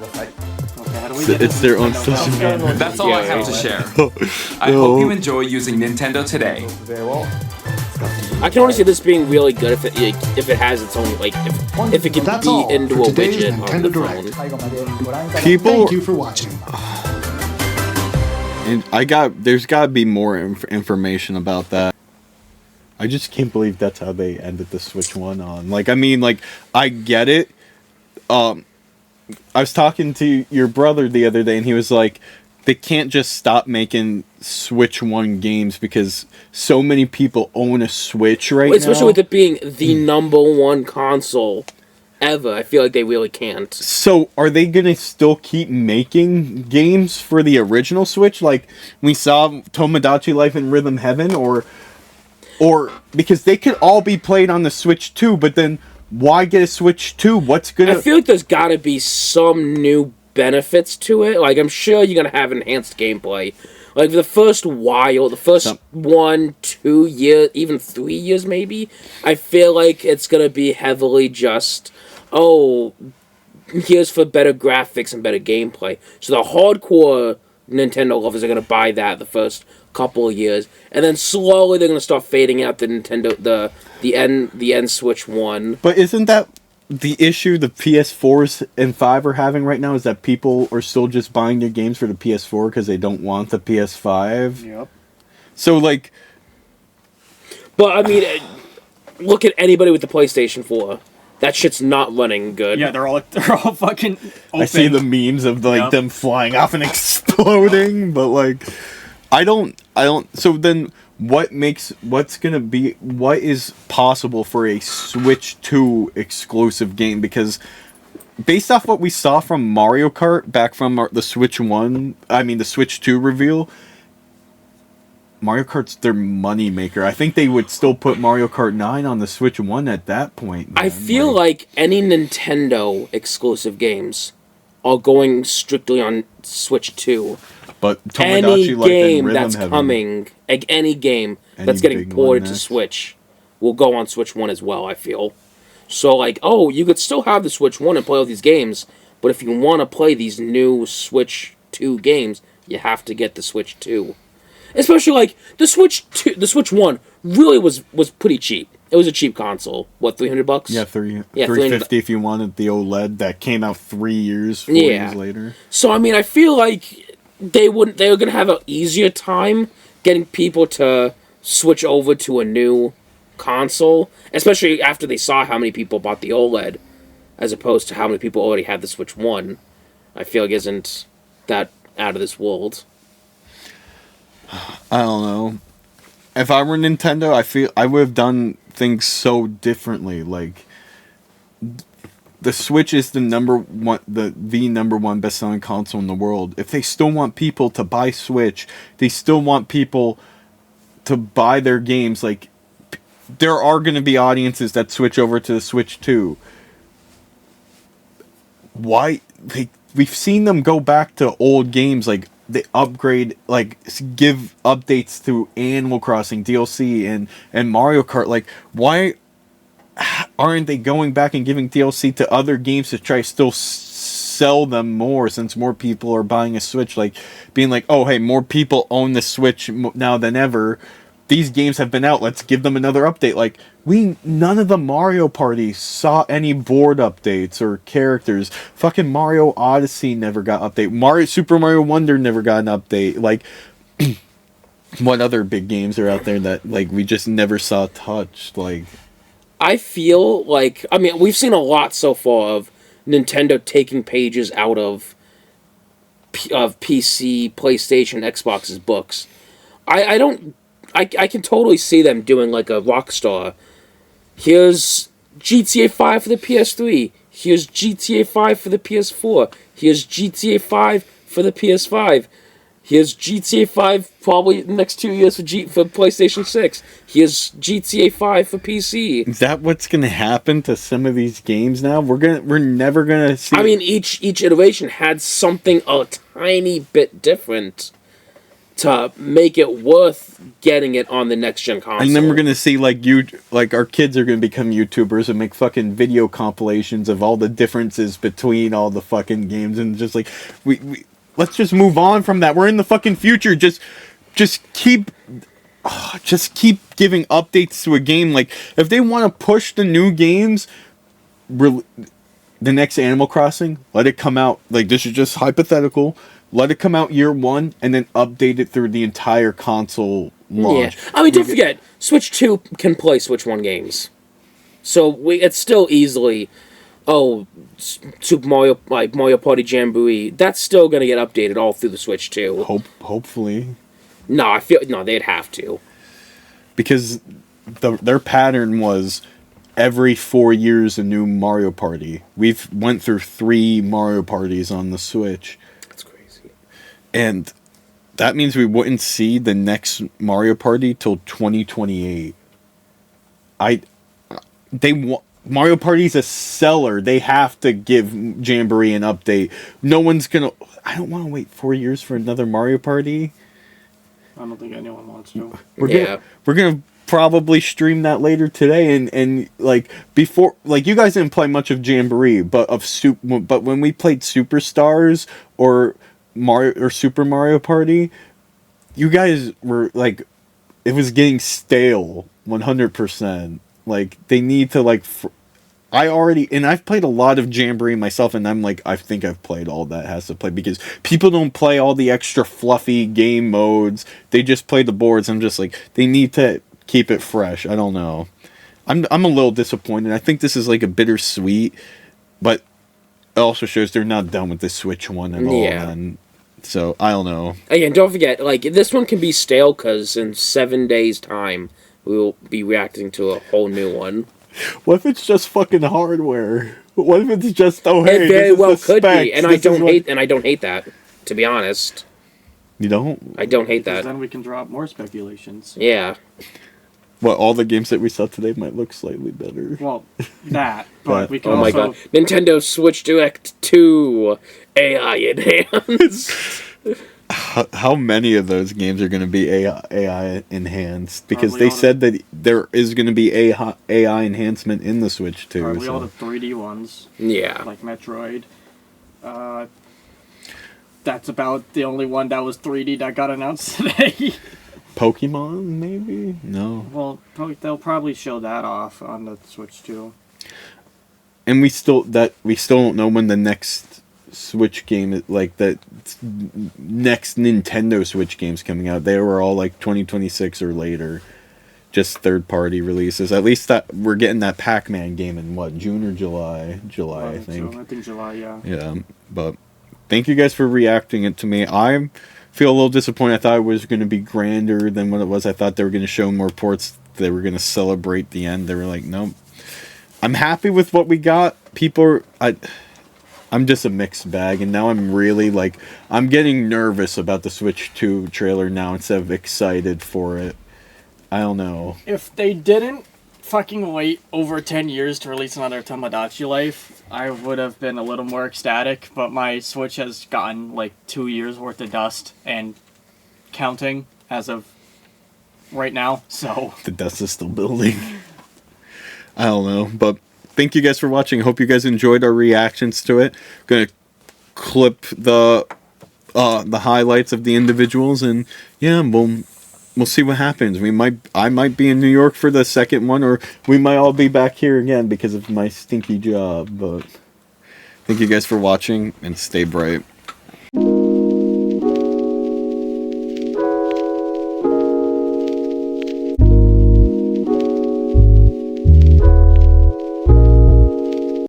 Speaker 3: Okay, how do we get
Speaker 1: It's their own social media.
Speaker 11: That's all I
Speaker 2: Yeah,
Speaker 11: have to
Speaker 2: right.
Speaker 11: share. I hope you enjoy using Nintendo Today.
Speaker 2: I can only see this being really good if it has its own if it can
Speaker 9: That's
Speaker 2: be
Speaker 9: all
Speaker 2: into
Speaker 9: for
Speaker 2: a
Speaker 9: today's
Speaker 2: widget on
Speaker 9: Nintendo
Speaker 2: the
Speaker 9: Direct.
Speaker 2: phone.
Speaker 1: People,
Speaker 9: Thank you for watching.
Speaker 1: and there's gotta be more information about that. I just can't believe that's how they ended the Switch 1 on. Like, I mean, like, I get it. I was talking to your brother the other day, and he was like, they can't just stop making Switch 1 games because so many people own a Switch right
Speaker 2: Especially
Speaker 1: now.
Speaker 2: with it being the #1 console ever, I feel like they really can't.
Speaker 1: So, are they gonna still keep making games for the original Switch, like we saw Tomodachi Life and Rhythm Heaven, or because they could all be played on the Switch 2, but then why get a Switch 2? What's gonna?
Speaker 2: I feel like there's got to be some new benefits to it. Like, I'm sure you're gonna have enhanced gameplay. Like, for the first while, the first 1, 2 years, even 3 years maybe, I feel like it's gonna be heavily just, oh, here's for better graphics and better gameplay. So the hardcore Nintendo lovers are gonna buy that the first couple of years, and then slowly they're gonna start fading out the Nintendo the end Switch 1.
Speaker 1: But isn't that the issue the PS4s and 5 are having right now? Is that people are still just buying their games for the PS4 because they don't want the PS5?
Speaker 3: Yep.
Speaker 1: So, like,
Speaker 2: But I mean, look at anybody with the PlayStation 4. That shit's not running good.
Speaker 3: Yeah, they're all fucking open.
Speaker 1: I see the memes of like them flying off and exploding, but like I don't so then what is possible for a Switch 2 exclusive game? Because based off what we saw from Mario Kart back from the Switch 2 reveal, Mario Kart's their money maker. I think they would still put Mario Kart 9 on the Switch 1 at that point.
Speaker 2: I feel like any Nintendo exclusive games are going strictly on Switch 2.
Speaker 1: But
Speaker 2: any game that's coming, like any game that's getting ported to Switch, will go on Switch 1 as well, I feel. So, like, you could still have the Switch 1 and play all these games, but if you want to play these new Switch 2 games, you have to get the Switch 2. Especially, like, the Switch 1 really was pretty cheap. It was a cheap console. What, $300?
Speaker 1: Yeah, $350 if you wanted the OLED that came out 4 years later.
Speaker 2: So, I mean, I feel like they were going to have an easier time getting people to switch over to a new console, especially after they saw how many people bought the OLED, as opposed to how many people already had the Switch 1. I feel like isn't that out of this world.
Speaker 1: I don't know. If I were Nintendo, I feel I would have done things so differently. Like, the Switch is the number one best-selling console in the world. If they still want people to buy Switch, they still want people to buy their games. Like, there are going to be audiences that switch over to the Switch 2. Why? We've seen them go back to old games, like, they upgrade, like, give updates to Animal Crossing DLC and Mario Kart. Like, why aren't they going back and giving DLC to other games to try to still sell them more, since more people are buying a Switch? Like, being like, oh, hey, more people own the Switch now than ever. These games have been out. Let's give them another update. Like, none of the Mario Party saw any board updates or characters. Fucking Mario Odyssey never got update. Super Mario Wonder never got an update. Like, what other big games are out there that, like, we just never saw touched? Like,
Speaker 2: I feel like, I mean, we've seen a lot so far of Nintendo taking pages out of PC, PlayStation, Xbox's books. I can totally see them doing like a Rockstar. Here's GTA 5 for the PS3. Here's GTA 5 for the PS4. Here's GTA 5 for the PS5. Here's GTA 5 probably the next 2 years for PlayStation 6. Here's GTA 5 for PC.
Speaker 1: Is that what's gonna happen to some of these games now? We're never gonna see.
Speaker 2: I mean, each iteration had something a tiny bit different to make it worth getting it on the next gen console.
Speaker 1: And then we're gonna see like our kids are gonna become YouTubers and make fucking video compilations of all the differences between all the fucking games, and just like we let's just move on from that. We're in the fucking future. Just keep giving updates to a game. Like, if they want to push the new games, the next Animal Crossing, let it come out. Like, this is just hypothetical. Let it come out year one, and then update it through the entire console launch.
Speaker 2: Yeah, I mean, don't forget, Switch 2 can play Switch 1 games, so it's still easily. Super Mario, like Mario Party Jamboree, that's still gonna get updated all through the Switch 2.
Speaker 1: Hopefully.
Speaker 2: No, they'd have to.
Speaker 1: Because their pattern was every 4 years a new Mario Party. We've went through 3 Mario Parties on the Switch.
Speaker 2: That's crazy.
Speaker 1: And that means we wouldn't see the next Mario Party till 2028. Mario Party's a seller. They have to give Jamboree an update. No one's gonna. I don't want to wait 4 years for another Mario Party.
Speaker 3: I don't think anyone wants to.
Speaker 1: We're gonna probably stream that later today, and like before, like, you guys didn't play much of Jamboree, but when we played Superstars or Super Mario Party, you guys were like, it was getting stale 100%. Like, they need to, like, I've played a lot of Jamboree myself, and I'm like, I think I've played all that has to play, because people don't play all the extra fluffy game modes. They just play the boards. I'm just like, they need to keep it fresh. I don't know. I'm a little disappointed. I think this is like a bittersweet, but it also shows they're not done with the Switch one at all.
Speaker 2: Yeah.
Speaker 1: And so I don't know.
Speaker 2: Again, don't forget, like, this one can be stale because in 7 days' time we will be reacting to a whole new one.
Speaker 1: What if it's just fucking hardware? What if it's just hey,
Speaker 2: it very
Speaker 1: this is
Speaker 2: well
Speaker 1: the
Speaker 2: could
Speaker 1: specs,
Speaker 2: be, and I don't hate that. To be honest,
Speaker 1: you don't.
Speaker 2: I don't hate that.
Speaker 3: Then we can drop more speculations.
Speaker 2: Yeah.
Speaker 1: Well, all the games that we saw today might look slightly better.
Speaker 3: Well, that, but we can
Speaker 2: oh
Speaker 3: also...
Speaker 2: my god, Nintendo Switch Direct 2 AI enhanced.
Speaker 1: How many of those games are going to be AI enhanced? Because
Speaker 3: Probably
Speaker 1: they said that there is going to be AI enhancement in the Switch too.
Speaker 3: Probably
Speaker 1: so.
Speaker 3: all the 3D ones.
Speaker 2: Yeah.
Speaker 3: Like Metroid. That's about the only one that was 3D that got announced today.
Speaker 1: Pokemon, maybe? No.
Speaker 3: Well, they'll probably show that off on the Switch too.
Speaker 1: And we still don't know when the next Switch game, like the next Nintendo Switch game's coming out. They were all like 2026 or later, just third-party releases. At least that we're getting that Pac-Man game in what, June or July? July, I think.
Speaker 3: So, I think July, yeah.
Speaker 1: Yeah, but thank you guys for reacting it to me. I feel a little disappointed. I thought it was going to be grander than what it was. I thought they were going to show more ports. They were going to celebrate the end. They were like, nope. I'm happy with what we got. I'm just a mixed bag, and now I'm really like, I'm getting nervous about the Switch 2 trailer now instead of excited for it. I don't know.
Speaker 3: If they didn't fucking wait over 10 years to release another Tomodachi Life, I would have been a little more ecstatic, but my Switch has gotten like 2 years worth of dust and counting as of right now, so...
Speaker 1: The dust is still building. I don't know, but thank you guys for watching. Hope you guys enjoyed our reactions to it. Gonna clip the highlights of the individuals, and yeah, we'll see what happens. I might be in New York for the second one, or we might all be back here again because of my stinky job. But thank you guys for watching, and stay bright.